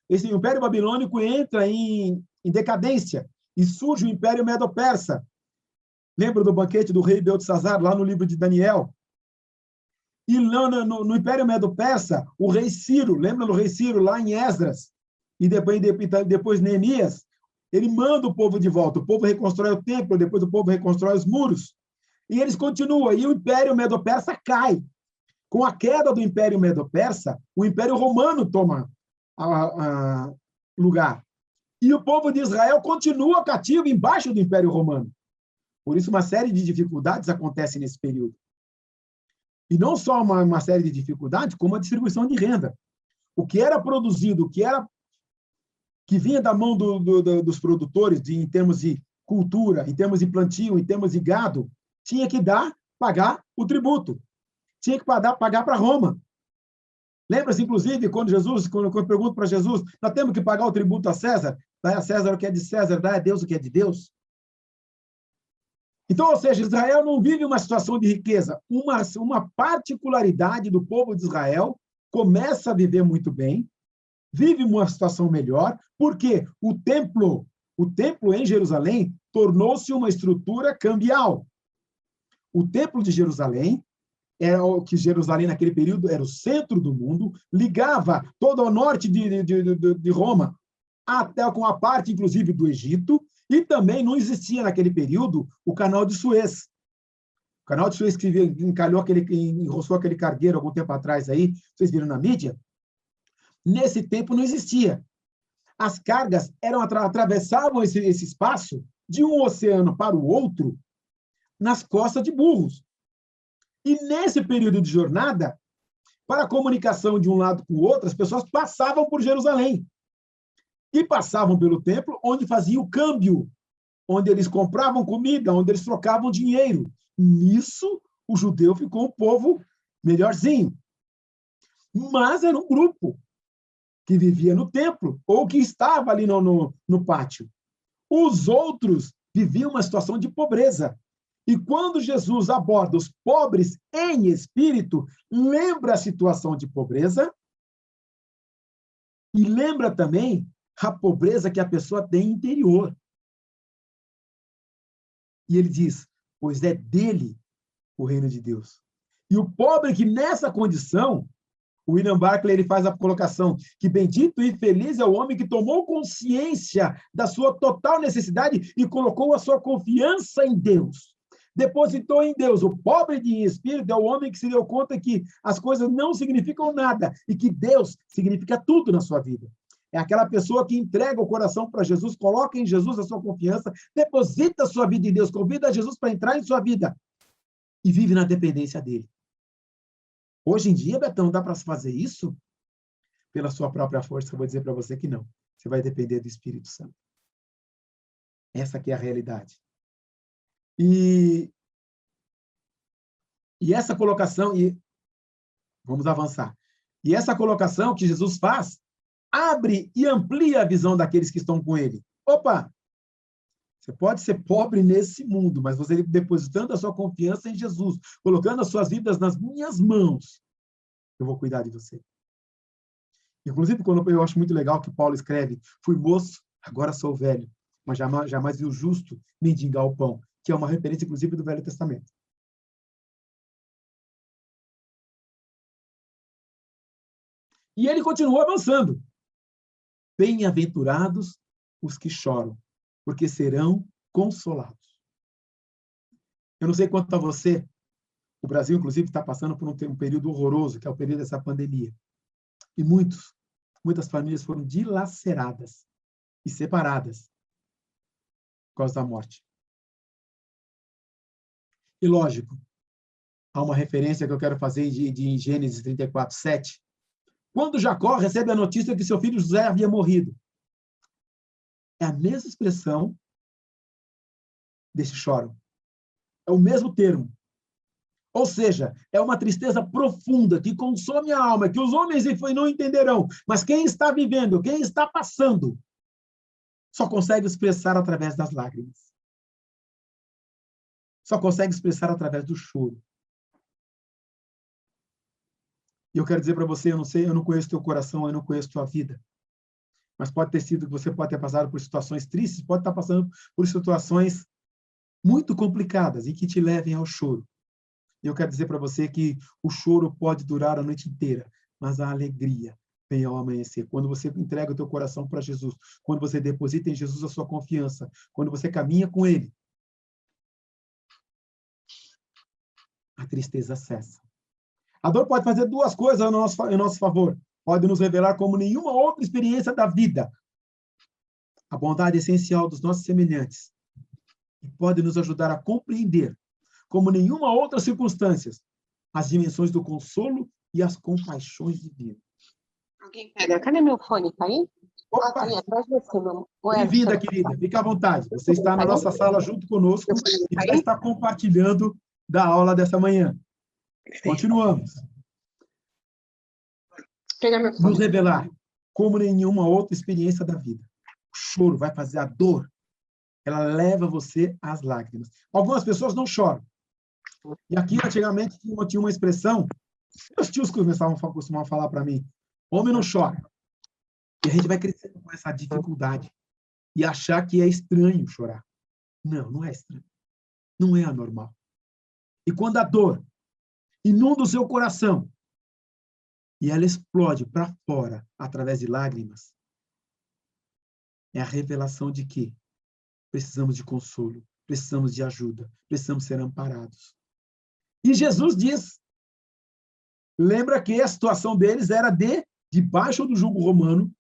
esse império babilônico entra em decadência e surge o Império Medo-Persa. Lembra do banquete do rei Beltesazar, lá no livro de Daniel? E no Império Medo-Persa, o rei Ciro, lembra do rei Ciro, lá em Esdras? E depois Neemias, ele manda o povo de volta. O povo reconstrói o templo, depois o povo reconstrói os muros. E eles continuam. E o Império Medo-Persa cai. Com a queda do Império Medo-Persa, o Império Romano toma lugar. E o povo de Israel continua cativo embaixo do Império Romano. Por isso, uma série de dificuldades acontece nesse período. E não só uma série de dificuldades, como a distribuição de renda. O que era produzido, que vinha da mão dos produtores, em termos de cultura, em termos de plantio, em termos de gado, tinha que pagar o tributo. Tinha que pagar para Roma. Lembra-se, inclusive, quando eu pergunto para Jesus, nós temos que pagar o tributo a César? Dá a César o que é de César, dá a Deus o que é de Deus. Então, ou seja, Israel não vive uma situação de riqueza. Uma particularidade do povo de Israel começa a viver muito bem, vive uma situação melhor, porque o templo em Jerusalém tornou-se uma estrutura cambial. O templo de Jerusalém, que Jerusalém naquele período era o centro do mundo, ligava todo o norte de Roma, até com a parte, inclusive, do Egito, e também não existia naquele período o canal de Suez. O canal de Suez que enroscou aquele cargueiro algum tempo atrás aí, vocês viram na mídia? Nesse tempo não existia. As cargas atravessavam esse espaço de um oceano para o outro nas costas de burros. E nesse período de jornada, para a comunicação de um lado com o outro, as pessoas passavam por Jerusalém. E passavam pelo templo, onde faziam o câmbio, onde eles compravam comida, onde eles trocavam dinheiro. Nisso, o judeu ficou um povo melhorzinho. Mas era um grupo que vivia no templo, ou que estava ali no pátio. Os outros viviam uma situação de pobreza. E quando Jesus aborda os pobres em espírito, lembra a situação de pobreza e lembra também a pobreza que a pessoa tem interior. E ele diz, pois é dele o reino de Deus. E o pobre que nessa condição, o William Barclay ele faz a colocação que bendito e feliz é o homem que tomou consciência da sua total necessidade e colocou a sua confiança em Deus. Depositou em Deus. O pobre de espírito é o homem que se deu conta que as coisas não significam nada e que Deus significa tudo na sua vida. É aquela pessoa que entrega o coração para Jesus, coloca em Jesus a sua confiança, deposita a sua vida em Deus, convida Jesus para entrar em sua vida e vive na dependência dele. Hoje em dia, Betão, dá para fazer isso? Pela sua própria força, eu vou dizer para você que não. Você vai depender do Espírito Santo. Essa aqui é a realidade. E essa colocação, vamos avançar. E essa colocação que Jesus faz, abre e amplia a visão daqueles que estão com ele. Opa! Você pode ser pobre nesse mundo, mas você depositando a sua confiança em Jesus, colocando as suas vidas nas minhas mãos, eu vou cuidar de você. Inclusive, quando eu acho muito legal que Paulo escreve, fui moço, agora sou velho, mas jamais vi o justo mendigar o pão, que é uma referência, inclusive, do Velho Testamento. E ele continua avançando. Bem-aventurados os que choram, porque serão consolados. Eu não sei quanto a você, o Brasil, inclusive, está passando por um período horroroso, que é o período dessa pandemia. E muitas famílias foram dilaceradas e separadas por causa da morte. E, lógico, há uma referência que eu quero fazer de Gênesis 34, 7. Quando Jacó recebe a notícia que seu filho José havia morrido. É a mesma expressão desse choro. É o mesmo termo. Ou seja, é uma tristeza profunda que consome a alma, que os homens não entenderão. Mas quem está vivendo, quem está passando, só consegue expressar através das lágrimas. Só consegue expressar através do choro. E eu quero dizer para você, eu não sei, eu não conheço teu coração, eu não conheço tua vida. Mas pode ter sido que você pode ter passado por situações tristes, pode estar passando por situações muito complicadas e que te levem ao choro. E eu quero dizer para você que o choro pode durar a noite inteira, mas a alegria vem ao amanhecer. Quando você entrega o teu coração para Jesus, quando você deposita em Jesus a sua confiança, quando você caminha com Ele, a tristeza cessa. A dor pode fazer duas coisas em nosso favor. Pode nos revelar como nenhuma outra experiência da vida a bondade essencial dos nossos semelhantes. E pode nos ajudar a compreender, como nenhuma outra circunstância, as dimensões do consolo e as compaixões divinas. Alguém pega. Cadê meu fone? Tá aí? Opa! Tá aí atrás de você, meu. Bem-vinda, querida. Fique à vontade. Você está na nossa sala junto conosco e já está compartilhando da aula dessa manhã. Continuamos. Nos revelar como nenhuma outra experiência da vida. O choro vai fazer a dor. Ela leva você às lágrimas. Algumas pessoas não choram. E aqui, antigamente, tinha uma expressão, meus tios costumavam falar para mim, homem não chora. E a gente vai crescendo com essa dificuldade e achar que é estranho chorar. Não, não é estranho. Não é anormal. E quando a dor inunda o seu coração e ela explode para fora através de lágrimas, é a revelação de que precisamos de consolo, precisamos de ajuda, precisamos ser amparados. E Jesus diz, lembra que a situação deles era debaixo do jugo romano,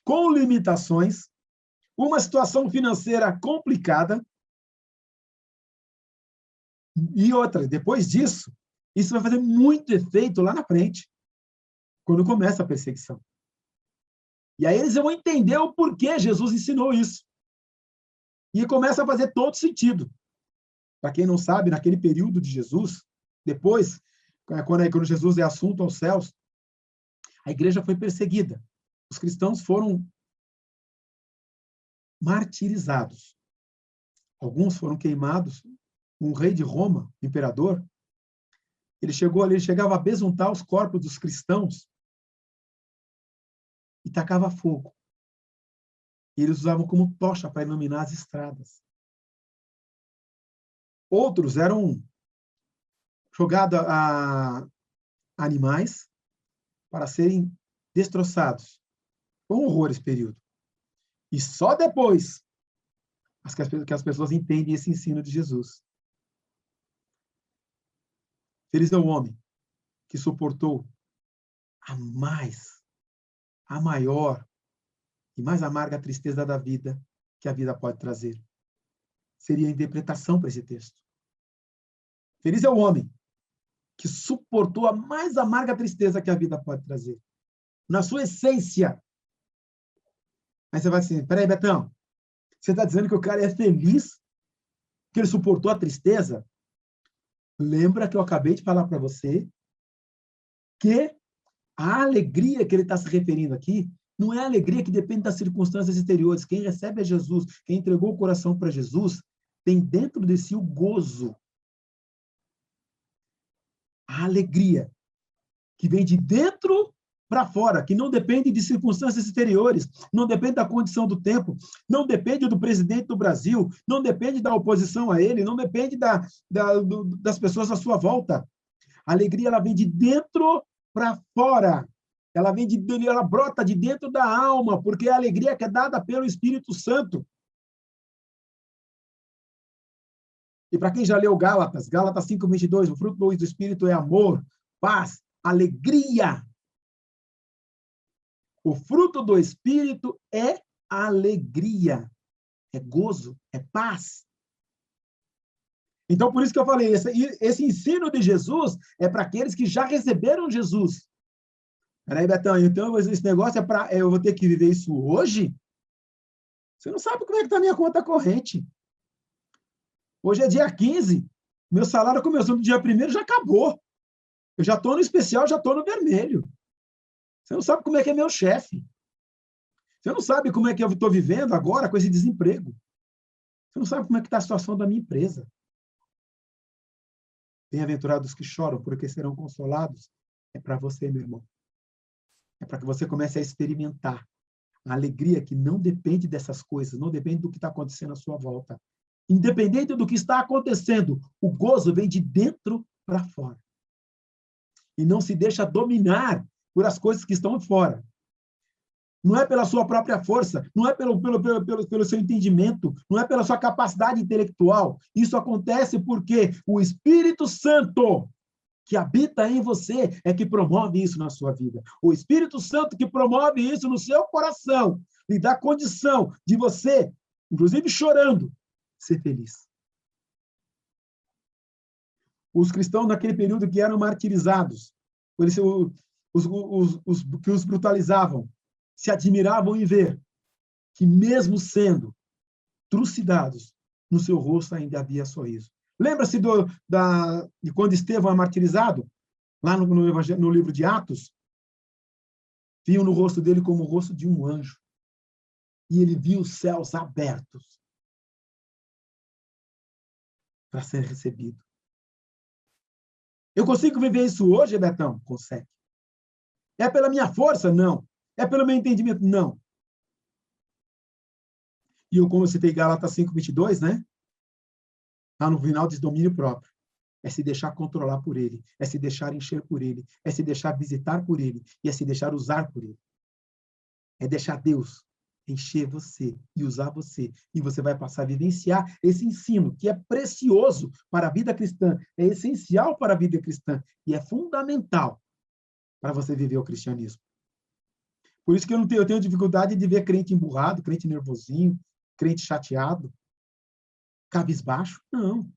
com limitações, uma situação financeira complicada, e outra, depois disso, isso vai fazer muito efeito lá na frente, quando começa a perseguição. E aí eles vão entender o porquê Jesus ensinou isso. E começa a fazer todo sentido. Para quem não sabe, naquele período de Jesus, depois, quando Jesus é assunto aos céus, a igreja foi perseguida. Os cristãos foram martirizados. Alguns foram queimados. Um rei de Roma, imperador, ele chegava a besuntar os corpos dos cristãos e tacava fogo. E eles usavam como tocha para iluminar as estradas. Outros eram jogados a animais para serem destroçados. Foi um horror esse período. E só depois que as pessoas entendem esse ensino de Jesus. Feliz é o homem que suportou a maior e mais amarga tristeza da vida que a vida pode trazer. Seria a interpretação para esse texto. Feliz é o homem que suportou a mais amarga tristeza que a vida pode trazer. Na sua essência. Aí você vai assim, peraí, Betão, você está dizendo que o cara é feliz, que ele suportou a tristeza? Lembra que eu acabei de falar para você que a alegria que ele está se referindo aqui não é a alegria que depende das circunstâncias exteriores. Quem recebe a Jesus, quem entregou o coração para Jesus, tem dentro de si o gozo. A alegria que vem de dentro para fora, que não depende de circunstâncias exteriores, não depende da condição do tempo, não depende do presidente do Brasil, não depende da oposição a ele, não depende das pessoas à sua volta. A alegria, ela vem de dentro para fora. Ela brota de dentro da alma, porque é a alegria que é dada pelo Espírito Santo. E para quem já leu Gálatas 5:22, o fruto do Espírito é amor, paz, alegria. O fruto do Espírito é alegria, é gozo, é paz. Então, por isso que eu falei, esse ensino de Jesus é para aqueles que já receberam Jesus. Peraí, Betão, então esse negócio eu vou ter que viver isso hoje? Você não sabe como é que está a minha conta corrente. Hoje é dia 15, meu salário começou no dia 1º, já acabou. Eu já estou no especial, já estou no vermelho. Você não sabe como é que é meu chefe. Você não sabe como é que eu estou vivendo agora com esse desemprego. Você não sabe como é que está a situação da minha empresa. Bem-aventurados que choram, porque serão consolados. É para você, meu irmão. É para que você comece a experimentar a alegria que não depende dessas coisas, não depende do que está acontecendo à sua volta. Independente do que está acontecendo, o gozo vem de dentro para fora. E não se deixa dominar por as coisas que estão fora. Não é pela sua própria força, não é pelo seu entendimento, não é pela sua capacidade intelectual. Isso acontece porque o Espírito Santo que habita em você é que promove isso na sua vida. O Espírito Santo que promove isso no seu coração lhe dá condição de você, inclusive chorando, ser feliz. Os cristãos naquele período que eram martirizados, os que os brutalizavam, se admiravam em ver que, mesmo sendo trucidados, no seu rosto ainda havia sorriso. Lembra-se de quando Estevão é martirizado? Lá no livro de Atos? Viam no rosto dele como o rosto de um anjo. E ele viu os céus abertos para ser recebido. Eu consigo viver isso hoje, Betão? Consegue. É pela minha força? Não. É pelo meu entendimento? Não. E eu, como eu citei Gálatas 5:22, né? Lá no final diz domínio próprio. É se deixar controlar por ele. É se deixar encher por ele. É se deixar visitar por ele. E é se deixar usar por ele. É deixar Deus encher você e usar você. E você vai passar a vivenciar esse ensino, que é precioso para a vida cristã. É essencial para a vida cristã. E é fundamental para você viver o cristianismo. Por isso que eu tenho dificuldade de ver crente emburrado, crente nervosinho, crente chateado, cabisbaixo. Não.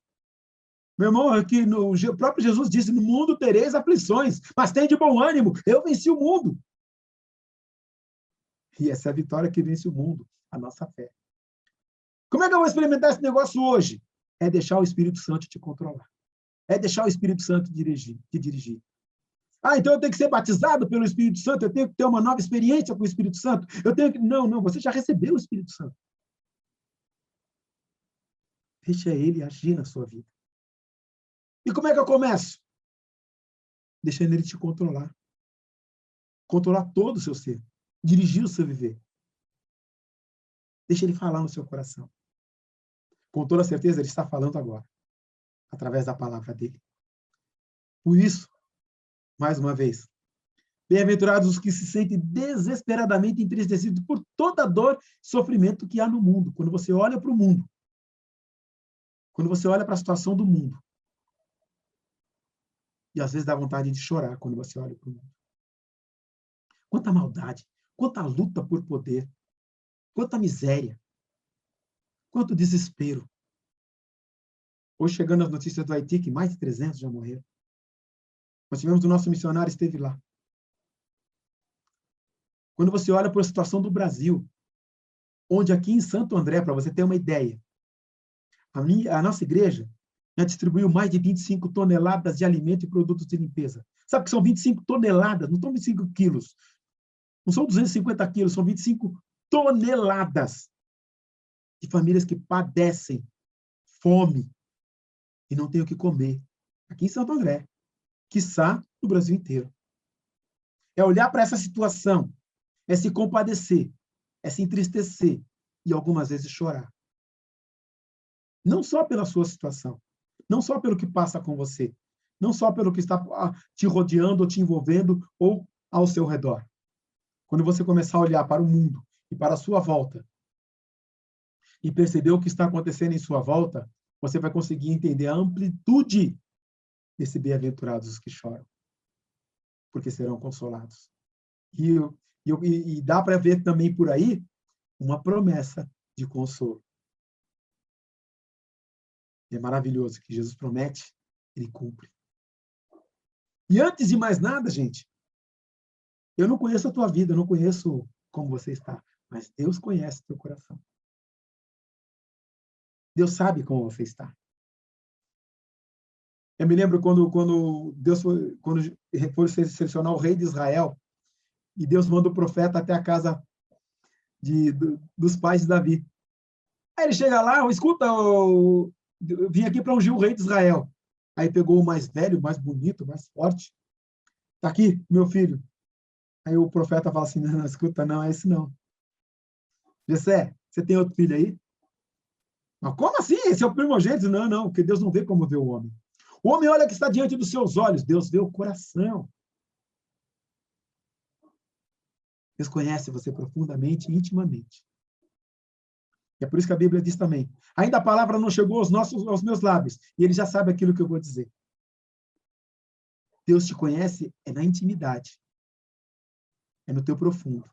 Meu irmão, aqui o próprio Jesus disse, no mundo tereis aflições, mas tem de bom ânimo, eu venci o mundo. E essa é a vitória que vence o mundo, a nossa fé. Como é que eu vou experimentar esse negócio hoje? É deixar o Espírito Santo te controlar. É deixar o Espírito Santo te dirigir. Ah, então eu tenho que ser batizado pelo Espírito Santo, eu tenho que ter uma nova experiência com o Espírito Santo. Não, você já recebeu o Espírito Santo. Deixa ele agir na sua vida. E como é que eu começo? Deixando ele te controlar. Controlar todo o seu ser. Dirigir o seu viver. Deixa ele falar no seu coração. Com toda certeza, ele está falando agora. através da palavra dele. Por isso, mais uma vez, bem-aventurados os que se sentem desesperadamente entristecidos por toda a dor e sofrimento que há no mundo. Quando você olha para o mundo, quando você olha para a situação do mundo, e às vezes dá vontade de chorar quando você olha para o mundo. Quanta maldade, quanta luta por poder, quanta miséria, quanto desespero. Hoje, chegando as notícias do Haiti, que mais de 300 já morreram. Nós tivemos o nosso missionário, esteve lá. Quando você olha para a situação do Brasil, onde aqui em Santo André, para você ter uma ideia, a nossa igreja já distribuiu mais de 25 toneladas de alimento e produtos de limpeza. Sabe que são 25 toneladas, não são 25 quilos. Não são 250 quilos, são 25 toneladas de famílias que padecem fome e não têm o que comer. Aqui em Santo André, quiçá no Brasil inteiro. É olhar para essa situação, é se compadecer, é se entristecer e algumas vezes chorar. Não só pela sua situação, não só pelo que passa com você, não só pelo que está te rodeando ou te envolvendo ou ao seu redor. Quando você começar a olhar para o mundo e para a sua volta e perceber o que está acontecendo em sua volta, você vai conseguir entender a amplitude desse bem-aventurados os que choram, porque serão consolados. E dá para ver também por aí uma promessa de consolo. É maravilhoso que Jesus promete, ele cumpre. E antes de mais nada, gente, eu não conheço a tua vida, eu não conheço como você está, mas Deus conhece o teu coração. Deus sabe como você está. Eu me lembro quando Deus foi selecionar o rei de Israel, e Deus manda o profeta até a casa dos pais de Davi. Aí ele chega lá, escuta, eu vim aqui para ungir o rei de Israel. Aí pegou o mais velho, o mais bonito, o mais forte. Está aqui, meu filho. Aí o profeta fala assim, não, escuta, não, é esse não. Jessé, você tem outro filho aí? Mas como assim? Esse é o primogênito? Não, porque Deus não vê como vê o homem. O homem olha que está diante dos seus olhos, Deus vê o coração. Deus conhece você profundamente e intimamente. E é por isso que a Bíblia diz também, ainda a palavra não chegou aos meus lábios, e ele já sabe aquilo que eu vou dizer. Deus te conhece é na intimidade. É no teu profundo.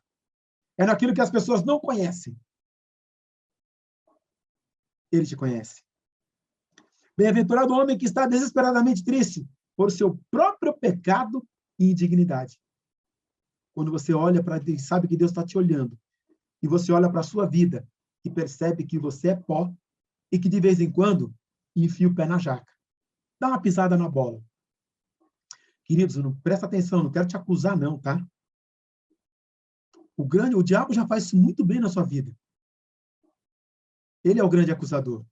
É naquilo que as pessoas não conhecem. Ele te conhece. Bem-aventurado o homem que está desesperadamente triste por seu próprio pecado e indignidade. Quando você olha para Deus, sabe que Deus está te olhando, e você olha para a sua vida e percebe que você é pó e que de vez em quando enfia o pé na jaca. Dá uma pisada na bola. Queridos, não presta atenção, não quero te acusar não, tá? O diabo já faz isso muito bem na sua vida. Ele é o grande acusador.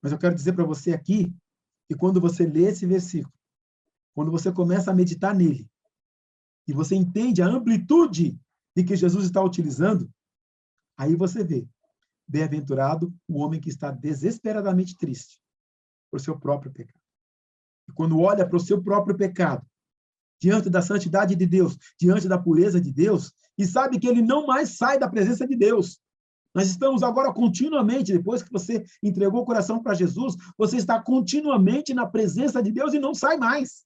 Mas eu quero dizer para você aqui que quando você lê esse versículo, quando você começa a meditar nele, e você entende a amplitude de que Jesus está utilizando, aí você vê, bem-aventurado o homem que está desesperadamente triste por seu próprio pecado. E quando olha para o seu próprio pecado, diante da santidade de Deus, diante da pureza de Deus, e sabe que ele não mais sai da presença de Deus. Nós estamos agora continuamente, depois que você entregou o coração para Jesus, você está continuamente na presença de Deus e não sai mais.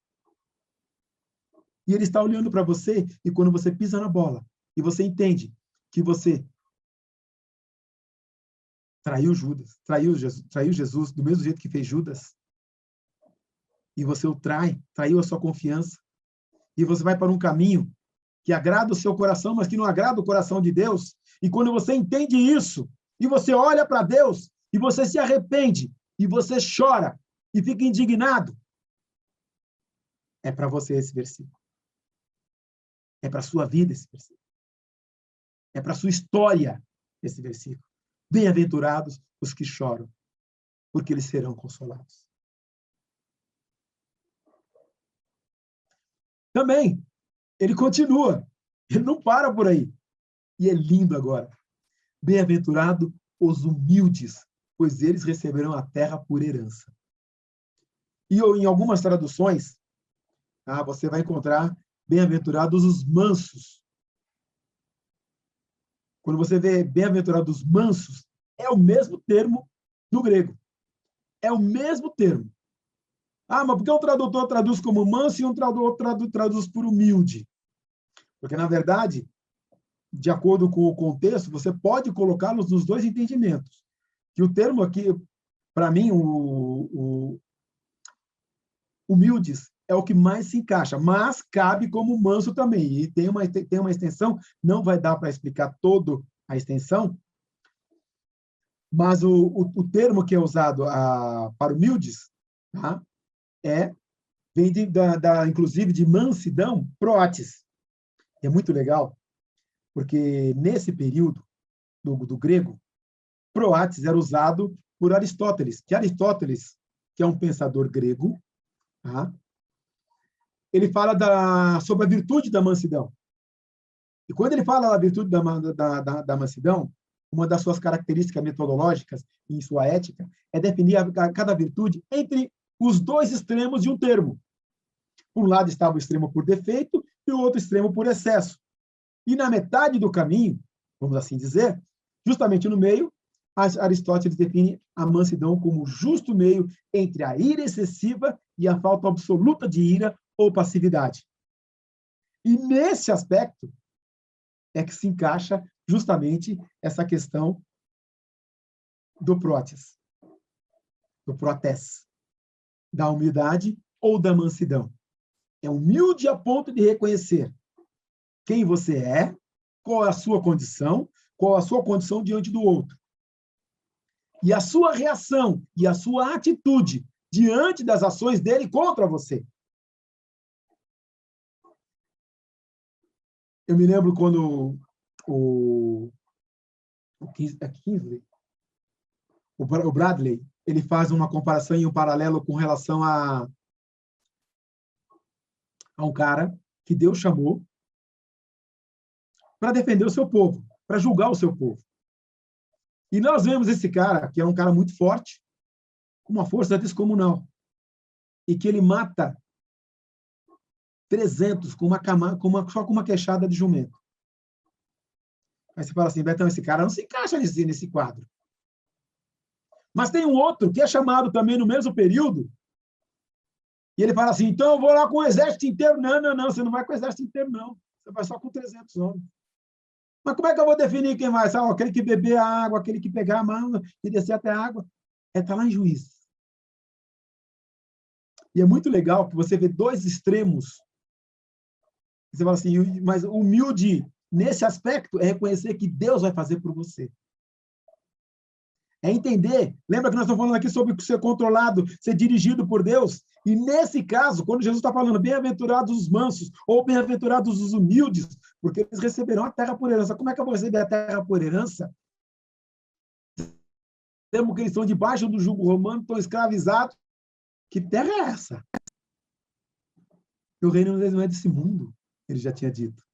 E ele está olhando para você, e quando você pisa na bola, e você entende que você traiu Judas, traiu Jesus do mesmo jeito que fez Judas, e você o traiu a sua confiança, e você vai para um caminho que agrada o seu coração, mas que não agrada o coração de Deus, e quando você entende isso, e você olha para Deus, e você se arrepende, e você chora, e fica indignado, é para você esse versículo. É para a sua vida esse versículo. É para a sua história esse versículo. Bem-aventurados os que choram, porque eles serão consolados. Também, ele continua. Ele não para por aí. E é lindo agora. Bem-aventurado os humildes, pois eles receberão a terra por herança. E em algumas traduções, tá, você vai encontrar bem-aventurados os mansos. Quando você vê bem-aventurados mansos, é o mesmo termo no grego. É o mesmo termo. Ah, mas por que um tradutor traduz como manso e um tradutor traduz por humilde? Porque, na verdade, de acordo com o contexto, você pode colocá-los nos dois entendimentos. Que o termo aqui, para mim, o humildes é o que mais se encaixa, mas cabe como manso também. E tem uma extensão, não vai dar para explicar toda a extensão, mas o termo que é usado para humildes, tá? Vem inclusive de mansidão, proates. É muito legal, porque nesse período do grego, proates era usado por Aristóteles, que é um pensador grego, tá? Ele fala sobre a virtude da mansidão. E quando ele fala da virtude da mansidão, uma das suas características metodológicas em sua ética é definir cada virtude entre os dois extremos de um termo. Por um lado estava o extremo por defeito e o outro extremo por excesso. E na metade do caminho, vamos assim dizer, justamente no meio, Aristóteles define a mansidão como o justo meio entre a ira excessiva e a falta absoluta de ira ou passividade. E nesse aspecto é que se encaixa justamente essa questão do protes, da humildade ou da mansidão. É humilde a ponto de reconhecer quem você é, qual é a sua condição diante do outro. E a sua reação e a sua atitude diante das ações dele contra você. Eu me lembro quando o Bradley, ele faz uma comparação e um paralelo com relação a um cara que Deus chamou para defender o seu povo, para julgar o seu povo. E nós vemos esse cara, que é um cara muito forte, com uma força descomunal, e que ele mata 300 só com uma queixada de jumento. Aí você fala assim, Betão, esse cara não se encaixa nesse quadro. Mas tem um outro que é chamado também no mesmo período, e ele fala assim, então eu vou lá com o exército inteiro. Não, você não vai com o exército inteiro, não. Você vai só com 300 homens. Mas como é que eu vou definir quem vai? Sabe? Aquele que beber a água, aquele que pegar a mão e descer até a água. Está lá em Juízes. E é muito legal que você vê dois extremos. Você fala assim, mas humilde nesse aspecto é reconhecer que Deus vai fazer por você. É entender. Lembra que nós estamos falando aqui sobre ser controlado, ser dirigido por Deus? E nesse caso, quando Jesus está falando bem-aventurados os mansos ou bem-aventurados os humildes, porque eles receberão a terra por herança. Como é que eu vou receber a terra por herança? Temos que eles estão debaixo do jugo romano, estão escravizados. Que terra é essa? O reino não é desse mundo, ele já tinha dito.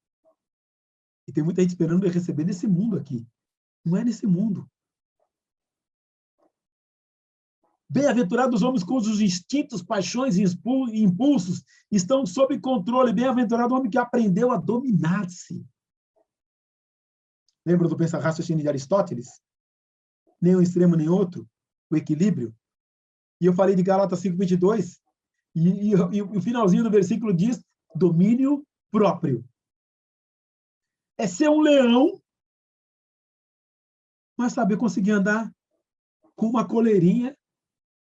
E tem muita gente esperando ele receber nesse mundo aqui. Não é nesse mundo. Bem-aventurados os homens cujos instintos, paixões e impulsos estão sob controle. Bem-aventurado o homem que aprendeu a dominar-se. Lembra do raciocínio de Aristóteles? Nem um extremo, nem outro. O equilíbrio. E eu falei de Gálatas 5:22. E o finalzinho do versículo diz domínio próprio. É ser um leão, mas saber conseguir andar com uma coleirinha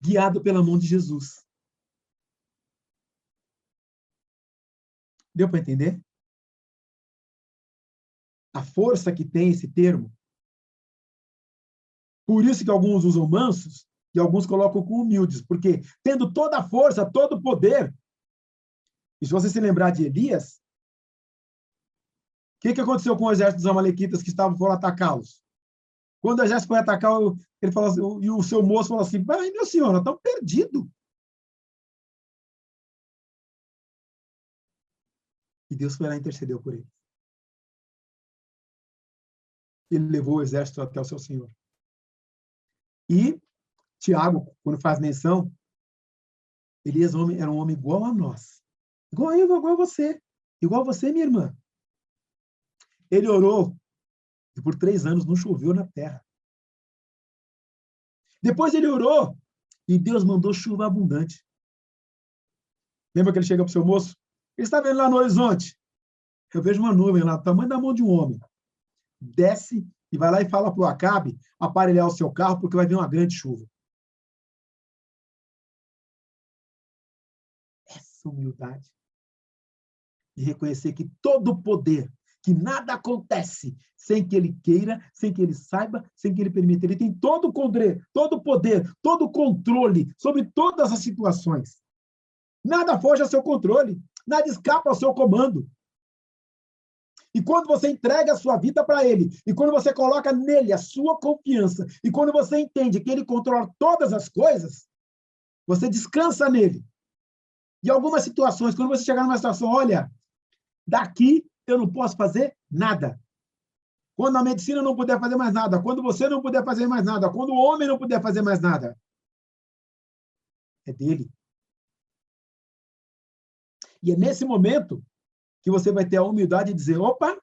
guiado pela mão de Jesus. Deu para entender? A força que tem esse termo. Por isso que alguns usam mansos e alguns colocam com humildes, porque tendo toda a força, todo o poder. E se você se lembrar de Elias, o que aconteceu com o exército dos amalequitas que foram atacá-los? Quando o exército foi atacar, ele falou assim, e o seu moço falou assim, ai, meu senhor, nós estamos perdidos. E Deus foi lá e intercedeu por ele. Ele levou o exército até o seu senhor. E Tiago, quando faz menção, Elias era um homem igual a nós. Igual a eu, igual a você. Igual a você, minha irmã. Ele orou e por 3 anos não choveu na terra. Depois ele orou e Deus mandou chuva abundante. Lembra que ele chega para o seu moço? Ele está vendo lá no horizonte. Eu vejo uma nuvem lá, do tamanho da mão de um homem. Desce e vai lá e fala para o Acabe aparelhar o seu carro, porque vai vir uma grande chuva. Essa humildade de reconhecer que todo o poder, que nada acontece sem que ele queira, sem que ele saiba, sem que ele permita. Ele tem todo o poder, todo o controle sobre todas as situações. Nada foge ao seu controle, nada escapa ao seu comando. E quando você entrega a sua vida para ele, e quando você coloca nele a sua confiança, e quando você entende que ele controla todas as coisas, você descansa nele. E algumas situações, quando você chegar numa situação, olha, daqui eu não posso fazer nada. Quando a medicina não puder fazer mais nada, quando você não puder fazer mais nada, quando o homem não puder fazer mais nada, é dele. E é nesse momento que você vai ter a humildade de dizer, opa,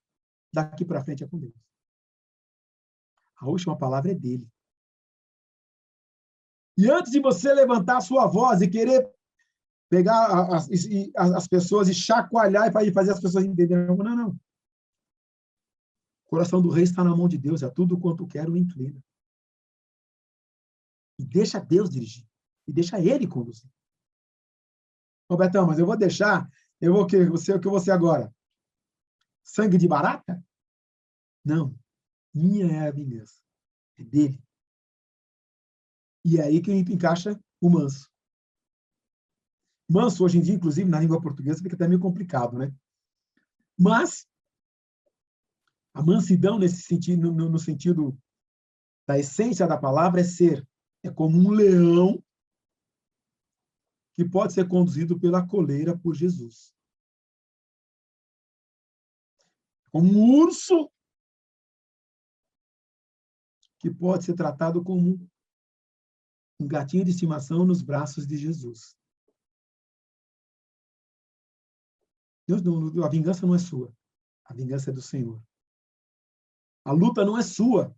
daqui para frente é com Deus. A última palavra é dele. E antes de você levantar a sua voz e querer pegar as pessoas e chacoalhar e fazer as pessoas entenderem, não. O coração do rei está na mão de Deus, é tudo quanto quero inclina. E deixa Deus dirigir. E deixa ele conduzir. Betão, mas eu vou deixar, o que eu vou ser agora? Sangue de barata? Não. Minha é a vingança. É dele. E é aí que encaixa o manso. Manso, hoje em dia, inclusive, na língua portuguesa, fica até meio complicado, né? Mas a mansidão, nesse sentido, no sentido da essência da palavra, é como um leão que pode ser conduzido pela coleira por Jesus. Como um urso que pode ser tratado como um gatinho de estimação nos braços de Jesus. Deus não, a vingança não é sua. A vingança é do Senhor. A luta não é sua.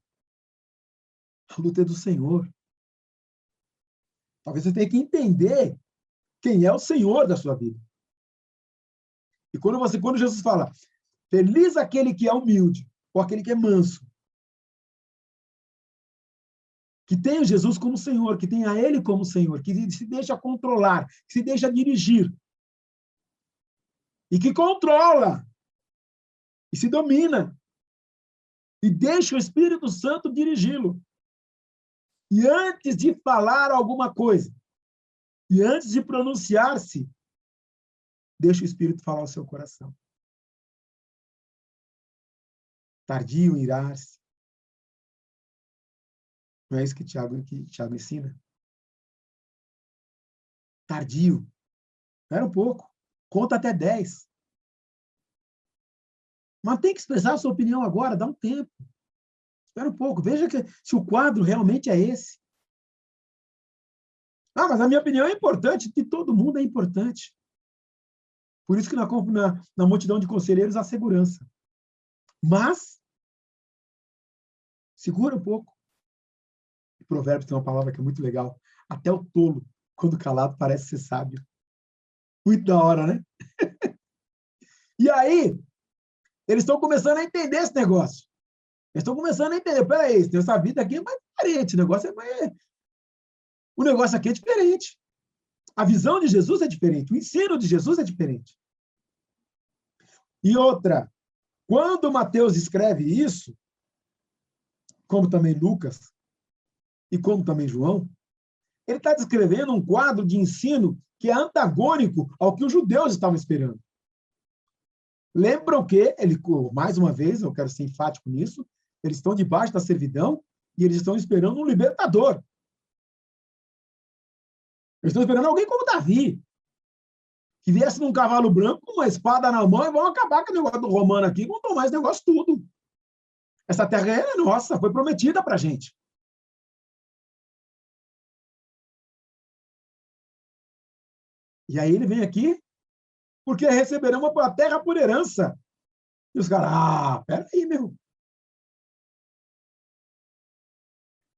A luta é do Senhor. Talvez você tenha que entender quem é o Senhor da sua vida. E quando Jesus fala, feliz aquele que é humilde, ou aquele que é manso, que tem Jesus como Senhor, que tem a Ele como Senhor, que se deixa controlar, que se deixa dirigir, e que controla, e se domina, e deixa o Espírito Santo dirigi-lo. E antes de falar alguma coisa, e antes de pronunciar-se, deixa o Espírito falar ao seu coração. Tardio em irar-se. Não é isso que Tiago ensina? Tardio. Espera um pouco. Conta até 10. Mas tem que expressar a sua opinião agora, dá um tempo. Espera um pouco. Veja se o quadro realmente é esse. Ah, mas a minha opinião é importante. De todo mundo é importante. Por isso que na multidão de conselheiros há segurança. Mas, segura um pouco. O Provérbios tem uma palavra que é muito legal. Até o tolo, quando calado, parece ser sábio. Muito da hora, né? E aí, eles estão começando a entender esse negócio. Eles estão começando a entender. Peraí, essa vida aqui é mais diferente. O negócio aqui é diferente. A visão de Jesus é diferente. O ensino de Jesus é diferente. E outra, quando Mateus escreve isso, como também Lucas, e como também João, ele está descrevendo um quadro de ensino que é antagônico ao que os judeus estavam esperando. Lembram que, mais uma vez, eu quero ser enfático nisso, eles estão debaixo da servidão e eles estão esperando um libertador. Eles estão esperando alguém como Davi, que viesse num cavalo branco com uma espada na mão e vão acabar com o negócio do romano aqui, vão tomar esse negócio tudo. Essa terra é nossa, foi prometida para a gente. E aí ele vem aqui, porque receberão a terra por herança. E os caras, peraí, meu.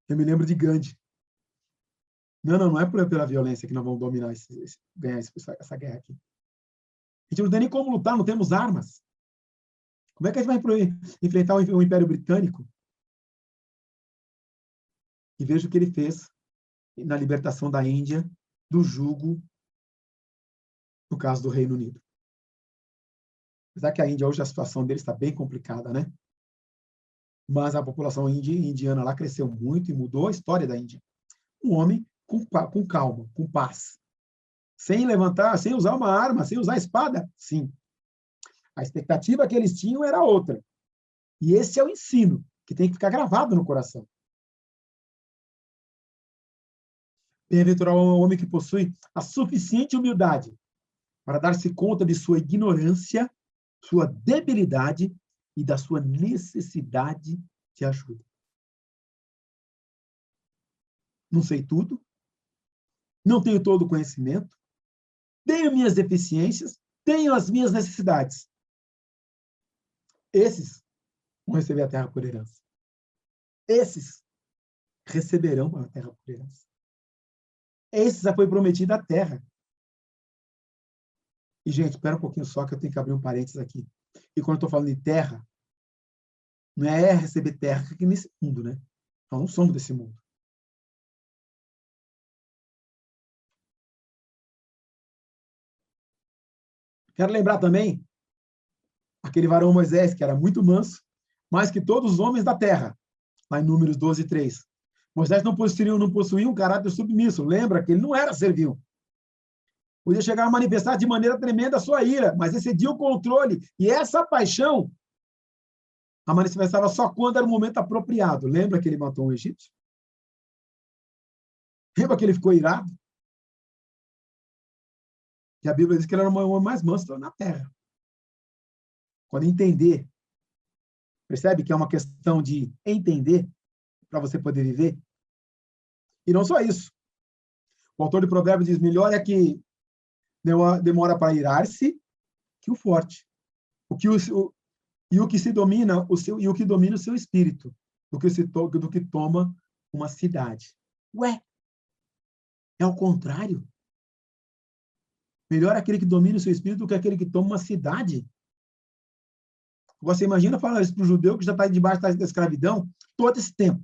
Eu me lembro de Gandhi. Não é pela violência que nós vamos dominar, ganhar essa guerra aqui. A gente não tem nem como lutar, não temos armas. Como é que a gente vai enfrentar o Império Britânico? E veja o que ele fez na libertação da Índia do jugo, no caso do Reino Unido. Apesar que a Índia, hoje, a situação deles está bem complicada, né? Mas a população indiana lá cresceu muito e mudou a história da Índia. Um homem com calma, com paz. Sem levantar, sem usar uma arma, sem usar espada, sim. A expectativa que eles tinham era outra. E esse é o ensino, que tem que ficar gravado no coração. Bem-aventurado é o homem que possui a suficiente humildade para dar-se conta de sua ignorância, sua debilidade e da sua necessidade de ajuda. Não sei tudo, não tenho todo o conhecimento, tenho minhas deficiências, tenho as minhas necessidades. Esses vão receber a terra por herança. Esses receberão a terra por herança. Esses já foi prometida a terra. E, gente, espera um pouquinho só que eu tenho que abrir um parênteses aqui. E quando eu estou falando de terra, não é receber terra aqui nesse mundo, né? Nós não somos desse mundo. Quero lembrar também aquele varão Moisés, que era muito manso, mais que todos os homens da terra, lá em Números 12, 3. Moisés não possuía um caráter submisso. Lembra que ele não era servil. Podia chegar a manifestar de maneira tremenda a sua ira, mas excedia o controle. E essa paixão a manifestava só quando era o momento apropriado. Lembra que ele matou um egípcio? Lembra que ele ficou irado? E a Bíblia diz que ele era o homem mais manso na terra. Quando entender, percebe que é uma questão de entender para você poder viver? E não só isso. O autor de Provérbios diz, melhor é que demora para irar-se que o forte. O que se domina o que domina o seu espírito, do que toma uma cidade. Ué, é o contrário. Melhor aquele que domina o seu espírito do que aquele que toma uma cidade. Você imagina falar isso para o judeu que já está debaixo da escravidão todo esse tempo.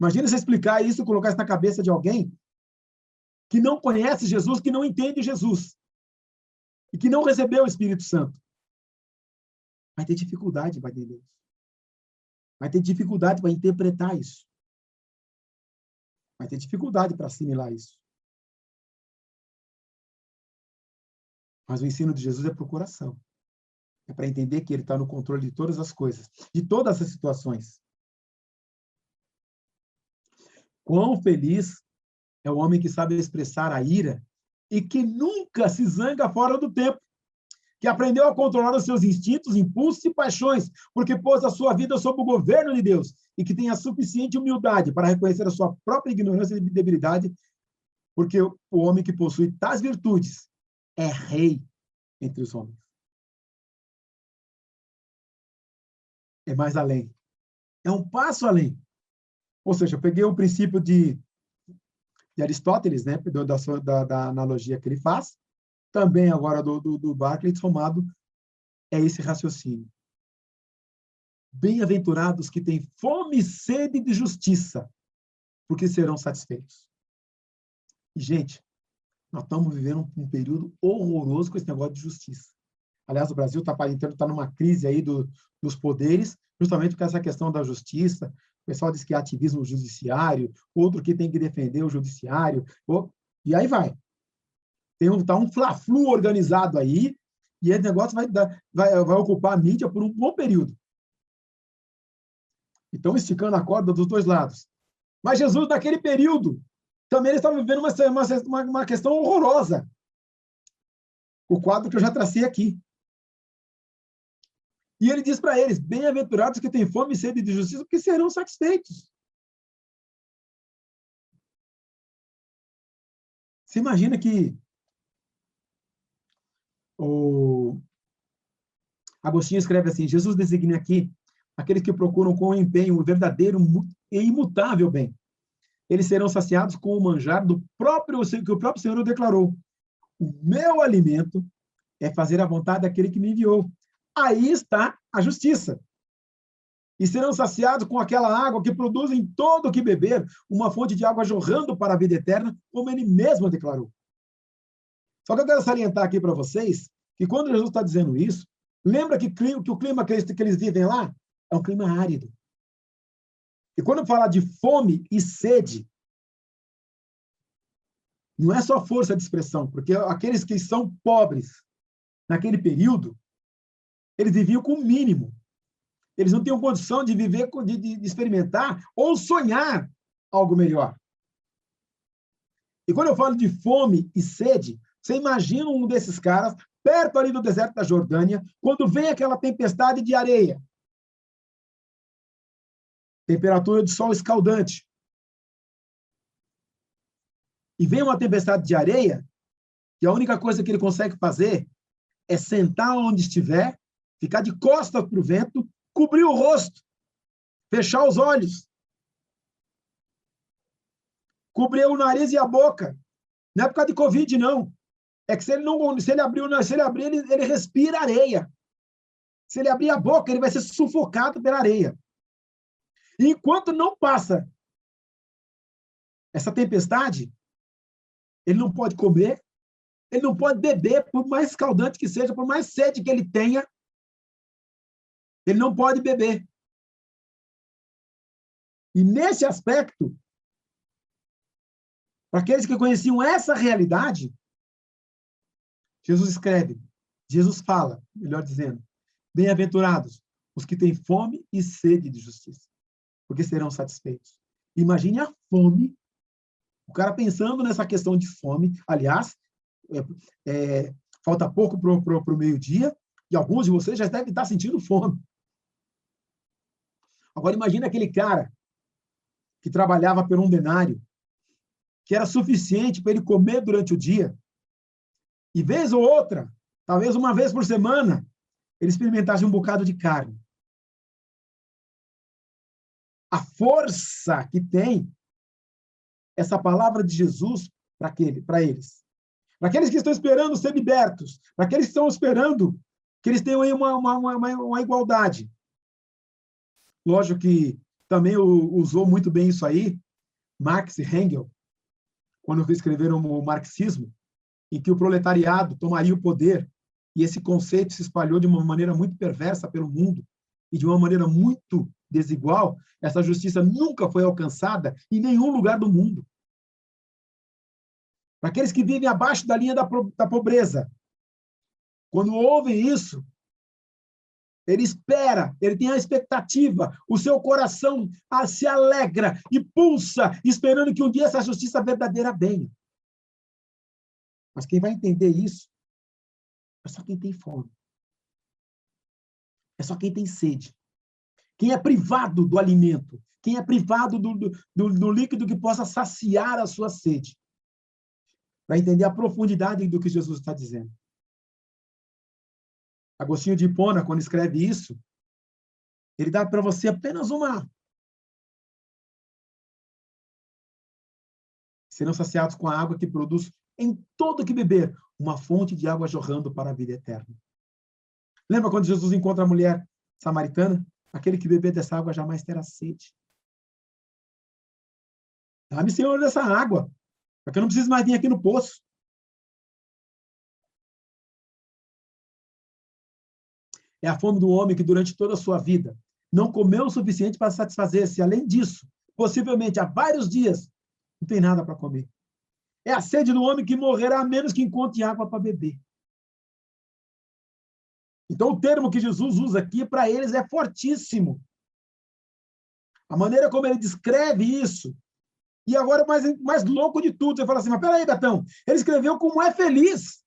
Imagina você explicar isso, colocar isso na cabeça de alguém que não conhece Jesus, que não entende Jesus e que não recebeu o Espírito Santo. Vai ter dificuldade para entender isso. Vai ter dificuldade para interpretar isso. Vai ter dificuldade para assimilar isso. Mas o ensino de Jesus é para o coração. É para entender que ele está no controle de todas as coisas, de todas as situações. Quão feliz é o homem que sabe expressar a ira e que nunca se zanga fora do tempo, que aprendeu a controlar os seus instintos, impulsos e paixões, porque pôs a sua vida sob o governo de Deus e que tem a suficiente humildade para reconhecer a sua própria ignorância e debilidade, porque o homem que possui tais virtudes é rei entre os homens. É mais além. É um passo além. Ou seja, eu peguei o princípio de Aristóteles, né, da analogia que ele faz, também agora do Barclay, somado é esse raciocínio. Bem-aventurados que têm fome e sede de justiça, porque serão satisfeitos. E, gente, nós estamos vivendo um período horroroso com esse negócio de justiça. Aliás, o Brasil está numa crise aí dos poderes, justamente por essa questão da justiça. O pessoal diz que é ativismo judiciário, outro que tem que defender o judiciário, e aí vai. Está um fla-flu organizado aí, e esse negócio vai ocupar a mídia por um bom período. Então, esticando a corda dos dois lados. Mas Jesus, naquele período, também ele estava vivendo uma questão horrorosa. O quadro que eu já tracei aqui. E ele diz para eles, bem-aventurados que têm fome e sede de justiça, porque serão satisfeitos. Você imagina que o Agostinho escreve assim: Jesus designa aqui aqueles que procuram com empenho o verdadeiro e imutável bem. Eles serão saciados com o manjar do próprio que o próprio Senhor declarou: o meu alimento é fazer a vontade daquele que me enviou. Aí está a justiça. E serão saciados com aquela água que produz em todo o que beber, uma fonte de água jorrando para a vida eterna, como ele mesmo declarou. Só que eu quero salientar aqui para vocês que quando Jesus está dizendo isso, lembra que o clima que eles vivem lá é um clima árido. E quando fala de fome e sede, não é só força de expressão, porque aqueles que são pobres naquele período, eles viviam com o mínimo. Eles não tinham condição de viver, de experimentar ou sonhar algo melhor. E quando eu falo de fome e sede, você imagina um desses caras perto ali do deserto da Jordânia, quando vem aquela tempestade de areia. Temperatura de sol escaldante. E vem uma tempestade de areia, e a única coisa que ele consegue fazer é sentar onde estiver, ficar de costas para o vento, cobrir o rosto, fechar os olhos, cobrir o nariz e a boca. Não é por causa de Covid, não. É que se ele abrir, ele respira areia. Se ele abrir a boca, ele vai ser sufocado pela areia. E enquanto não passa essa tempestade, ele não pode comer, ele não pode beber, por mais escaldante que seja, por mais sede que ele tenha, ele não pode beber. E nesse aspecto, para aqueles que conheciam essa realidade, Jesus escreve, Jesus fala, melhor dizendo, bem-aventurados os que têm fome e sede de justiça, porque serão satisfeitos. Imagine a fome, o cara pensando nessa questão de fome. Aliás, falta pouco para o meio-dia, e alguns de vocês já devem estar sentindo fome. Agora, imagine aquele cara que trabalhava por um denário, que era suficiente para ele comer durante o dia, e vez ou outra, talvez uma vez por semana, ele experimentasse um bocado de carne. A força que tem essa palavra de Jesus para eles. Para aqueles que estão esperando ser libertos, para aqueles que estão esperando que eles tenham aí uma igualdade. Lógico que também usou muito bem isso aí, Marx e Engels, quando escreveram o marxismo, em que o proletariado tomaria o poder, e esse conceito se espalhou de uma maneira muito perversa pelo mundo, e de uma maneira muito desigual. Essa justiça nunca foi alcançada em nenhum lugar do mundo. Para aqueles que vivem abaixo da linha da pobreza, quando ouvem isso, ele espera, ele tem a expectativa, o seu coração se alegra e pulsa, esperando que um dia essa justiça verdadeira venha. Mas quem vai entender isso é só quem tem fome. É só quem tem sede. Quem é privado do alimento, quem é privado do líquido que possa saciar a sua sede. Para entender a profundidade do que Jesus está dizendo. Agostinho de Hipona, quando escreve isso, ele dá para você apenas uma. Serão saciados com a água que produz em todo que beber, uma fonte de água jorrando para a vida eterna. Lembra quando Jesus encontra a mulher samaritana? Aquele que beber dessa água jamais terá sede. Dá-me, Senhor, dessa água, para que eu não precise mais vir aqui no poço. É a fome do homem que, durante toda a sua vida, não comeu o suficiente para satisfazer-se. Além disso, possivelmente há vários dias, não tem nada para comer. É a sede do homem que morrerá a menos que encontre água para beber. Então, o termo que Jesus usa aqui, para eles, é fortíssimo. A maneira como ele descreve isso. E agora, o mais louco de tudo, você fala assim, mas peraí, Betão, ele escreveu como é feliz.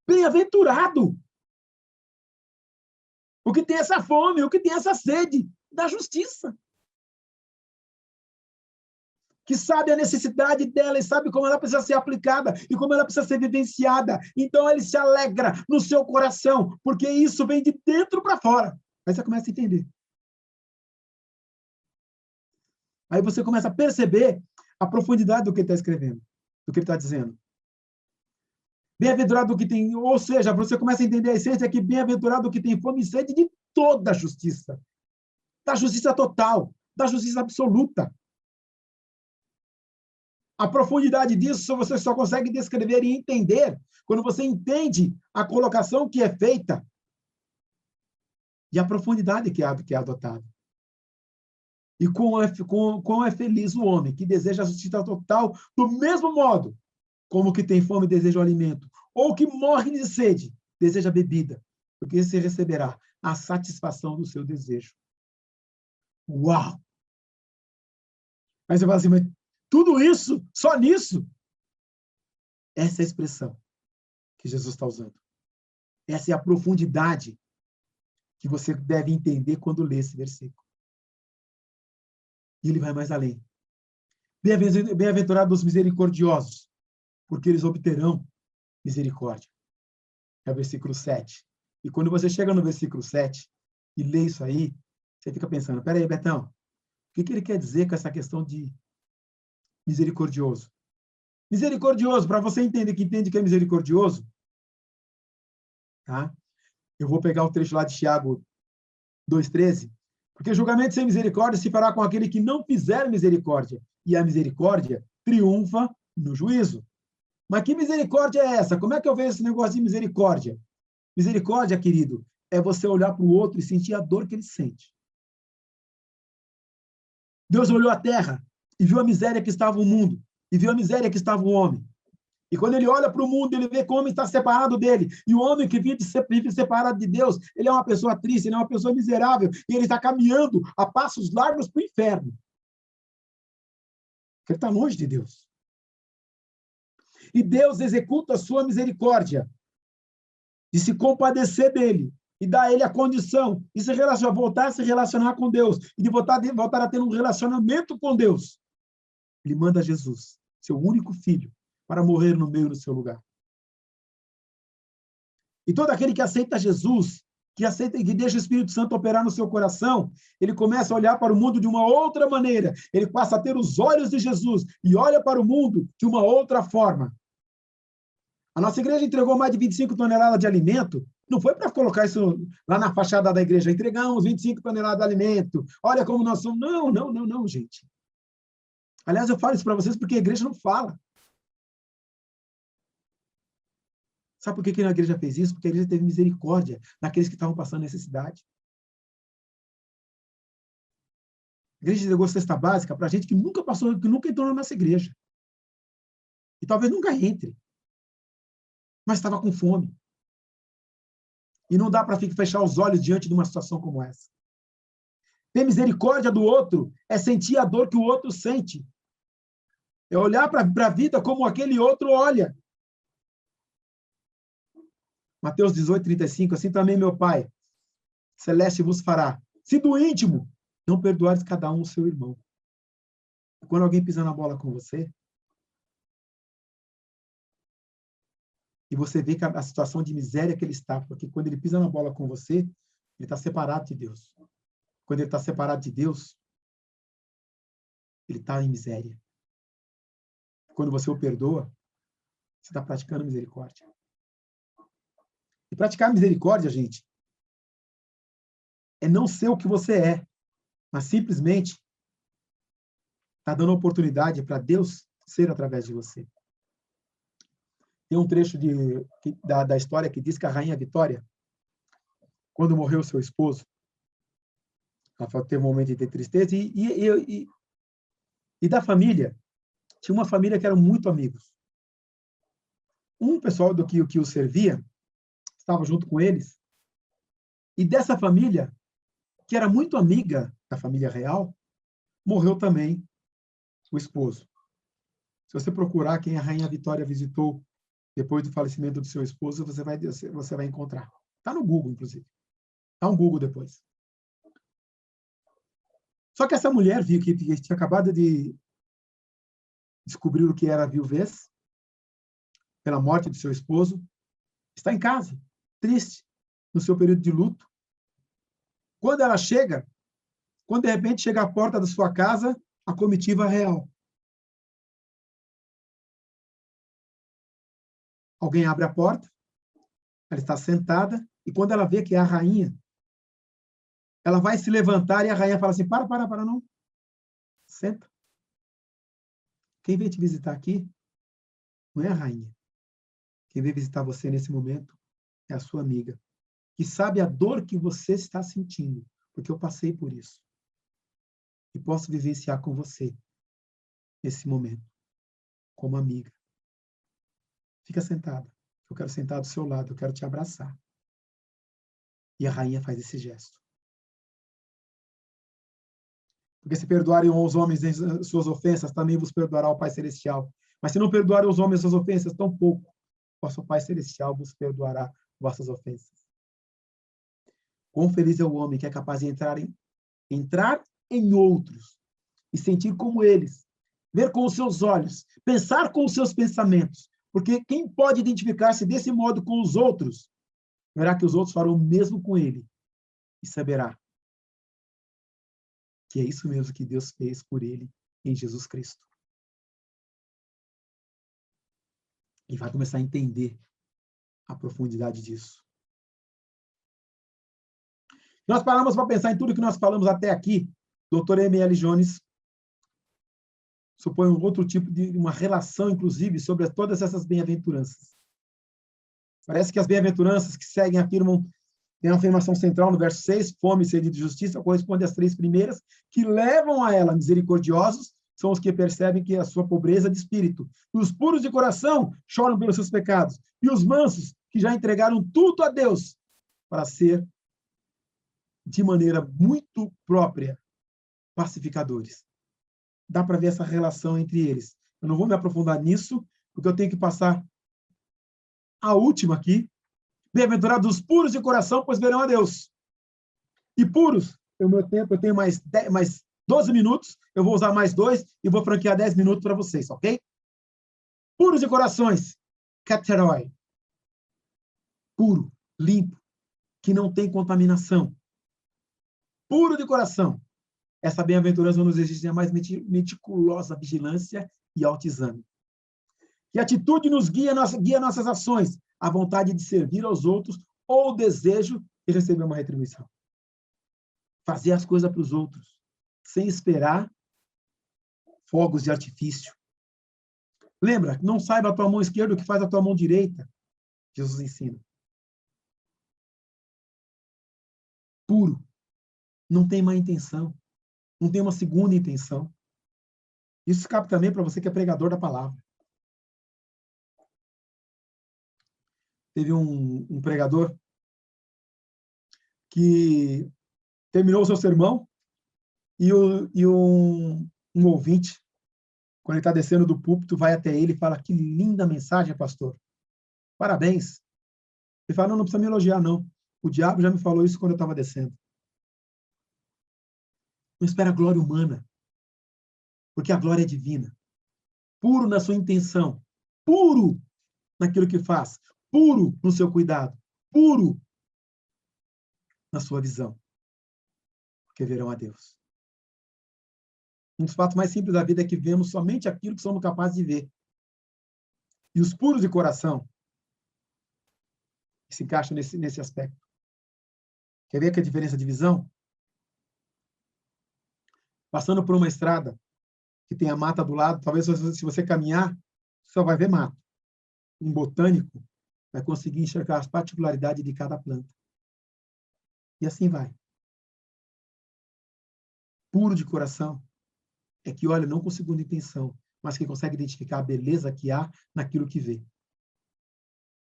Bem-aventurado. O que tem essa fome, o que tem essa sede da justiça. que sabe a necessidade dela e sabe como ela precisa ser aplicada e como ela precisa ser vivenciada. Então, ele se alegra no seu coração, porque isso vem de dentro para fora. Aí você começa a entender. Aí você começa a perceber a profundidade do que ele está escrevendo, do que ele está dizendo. Bem-aventurado o que tem, ou seja, você começa a entender a essência que bem-aventurado o que tem fome e sede de toda a justiça. Da justiça total, da justiça absoluta. A profundidade disso você só consegue descrever e entender quando você entende a colocação que é feita e a profundidade que é adotada. E quão é feliz o homem que deseja a justiça total do mesmo modo como que tem fome deseja o alimento, ou que morre de sede, deseja bebida, porque você receberá a satisfação do seu desejo. Uau! Aí você fala assim, mas tudo isso, só nisso? Essa é a expressão que Jesus está usando. Essa é a profundidade que você deve entender quando lê esse versículo. E ele vai mais além. Bem-aventurados os misericordiosos, porque eles obterão misericórdia. É o versículo 7. E quando você chega no versículo 7 e lê isso aí, você fica pensando, peraí, Betão, o que ele quer dizer com essa questão de misericordioso? Misericordioso, para você entender que é misericordioso, tá? Eu vou pegar o trecho lá de Tiago 2,13, porque julgamento sem misericórdia se fará com aquele que não fizer misericórdia, e a misericórdia triunfa no juízo. Mas que misericórdia é essa? Como é que eu vejo esse negócio de misericórdia? Misericórdia, querido, é você olhar para o outro e sentir a dor que ele sente. Deus olhou a terra e viu a miséria que estava o mundo, e viu a miséria que estava o homem. E quando ele olha para o mundo, ele vê que o homem está separado dele. E o homem que vive separado de Deus, ele é uma pessoa triste, ele é uma pessoa miserável, e ele está caminhando a passos largos para o inferno. Porque ele está longe de Deus. E Deus executa a sua misericórdia de se compadecer dele e dar a ele a condição de voltar a se relacionar com Deus e de voltar a ter um relacionamento com Deus. Ele manda Jesus, seu único filho, para morrer no meio do seu lugar. E todo aquele que aceita Jesus, que aceita e que deixa o Espírito Santo operar no seu coração, ele começa a olhar para o mundo de uma outra maneira. Ele passa a ter os olhos de Jesus e olha para o mundo de uma outra forma. A nossa igreja entregou mais de 25 toneladas de alimento. Não foi para colocar isso lá na fachada da igreja. Entregamos 25 toneladas de alimento. Olha como nós somos. Não, gente. Aliás, eu falo isso para vocês porque a igreja não fala. Sabe por que a igreja fez isso? Porque a igreja teve misericórdia daqueles que estavam passando necessidade. A igreja entregou cesta básica para gente que nunca passou, que nunca entrou na nossa igreja. E talvez nunca entre. Mas estava com fome. E não dá para fechar os olhos diante de uma situação como essa. Ter misericórdia do outro é sentir a dor que o outro sente. É olhar para a vida como aquele outro olha. Mateus 18:35, assim também meu Pai celeste vos fará. Se do íntimo não perdoares cada um o seu irmão. Quando alguém pisa na bola com você, e você vê que a situação de miséria que ele está, porque quando ele pisa na bola com você, ele está separado de Deus. Quando ele está separado de Deus, ele está em miséria. Quando você o perdoa, você está praticando misericórdia. E praticar misericórdia, gente, é não ser o que você é, mas simplesmente está dando oportunidade para Deus ser através de você. Tem um trecho da história que diz que a rainha Vitória, quando morreu seu esposo, ela teve um momento de tristeza e da família, tinha uma família que eram muito amigos. Um pessoal do que o servia estava junto com eles, e dessa família, que era muito amiga da família real, morreu também o esposo. Se você procurar quem a rainha Vitória visitou depois do falecimento do seu esposo, você vai encontrar. Está no Google, inclusive. Dá um Google depois. Só que essa mulher viu que tinha acabado de descobriu o que era a viuvez, pela morte do seu esposo, está em casa, triste, no seu período de luto. Quando ela chega, quando de repente chega à porta da sua casa, a comitiva real. Alguém abre a porta, ela está sentada, e quando ela vê que é a rainha, ela vai se levantar e a rainha fala assim, para, não. Senta. Quem veio te visitar aqui não é a rainha. Quem veio visitar você nesse momento é a sua amiga, que sabe a dor que você está sentindo, porque eu passei por isso. E posso vivenciar com você nesse momento, como amiga. Fica sentada. Eu quero sentar do seu lado, eu quero te abraçar. E a rainha faz esse gesto. Porque se perdoarem os homens as suas ofensas, também vos perdoará o Pai Celestial. Mas se não perdoarem os homens as suas ofensas, tão pouco, vosso Pai Celestial vos perdoará vossas ofensas. Quão feliz é o homem que é capaz de entrar em outros e sentir como eles, ver com os seus olhos, pensar com os seus pensamentos. Porque quem pode identificar-se desse modo com os outros, verá que os outros farão o mesmo com ele e saberá que é isso mesmo que Deus fez por ele em Jesus Cristo. E vai começar a entender a profundidade disso. Nós paramos para pensar em tudo que nós falamos até aqui. Dr. M.L. Jones supõe um outro tipo de uma relação, inclusive, sobre todas essas bem-aventuranças. Parece que as bem-aventuranças que seguem afirmam, tem uma afirmação central no verso 6, fome, sede de justiça, corresponde às 3 primeiras, que levam a ela, misericordiosos, são os que percebem que a sua pobreza de espírito. E os puros de coração choram pelos seus pecados. E os mansos, que já entregaram tudo a Deus, para ser, de maneira muito própria, pacificadores. Dá para ver essa relação entre eles. Eu não vou me aprofundar nisso, porque eu tenho que passar a última aqui. Bem-aventurados os puros de coração, pois verão a Deus. E puros, no meu tempo, eu tenho mais 12 minutos, eu vou usar mais 2 e vou franquear 10 minutos para vocês, ok? Puros de corações, kateroi. Puro, limpo, que não tem contaminação. Puro de coração. Essa bem-aventurança nos exige a mais meticulosa vigilância e autoexame. Que atitude nos guia nossas ações? A vontade de servir aos outros ou o desejo de receber uma retribuição. Fazer as coisas para os outros, sem esperar fogos de artifício. Lembra, não saiba a tua mão esquerda o que faz a tua mão direita. Jesus ensina. Puro. Não tem má intenção. Não tem uma segunda intenção. Isso cabe também para você que é pregador da palavra. Teve um pregador que terminou o seu sermão e um ouvinte, quando ele está descendo do púlpito, vai até ele e fala, que linda mensagem, pastor. Parabéns. Ele fala, não precisa me elogiar, não. O diabo já me falou isso quando eu estava descendo. Não espera a glória humana, porque a glória é divina. Puro na sua intenção, puro naquilo que faz, puro no seu cuidado, puro na sua visão, porque verão a Deus. Um dos fatos mais simples da vida é que vemos somente aquilo que somos capazes de ver. E os puros de coração se encaixam nesse aspecto. Quer ver que a diferença de visão? Passando por uma estrada que tem a mata do lado, talvez se você caminhar, só vai ver mato. Um botânico vai conseguir enxergar as particularidades de cada planta. E assim vai. Puro de coração é que olha não com segunda intenção, mas que consegue identificar a beleza que há naquilo que vê.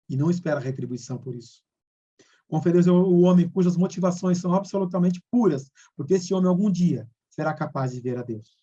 E não espera retribuição por isso. Com feliz é o homem cujas motivações são absolutamente puras, porque esse homem algum dia será capaz de ver a Deus.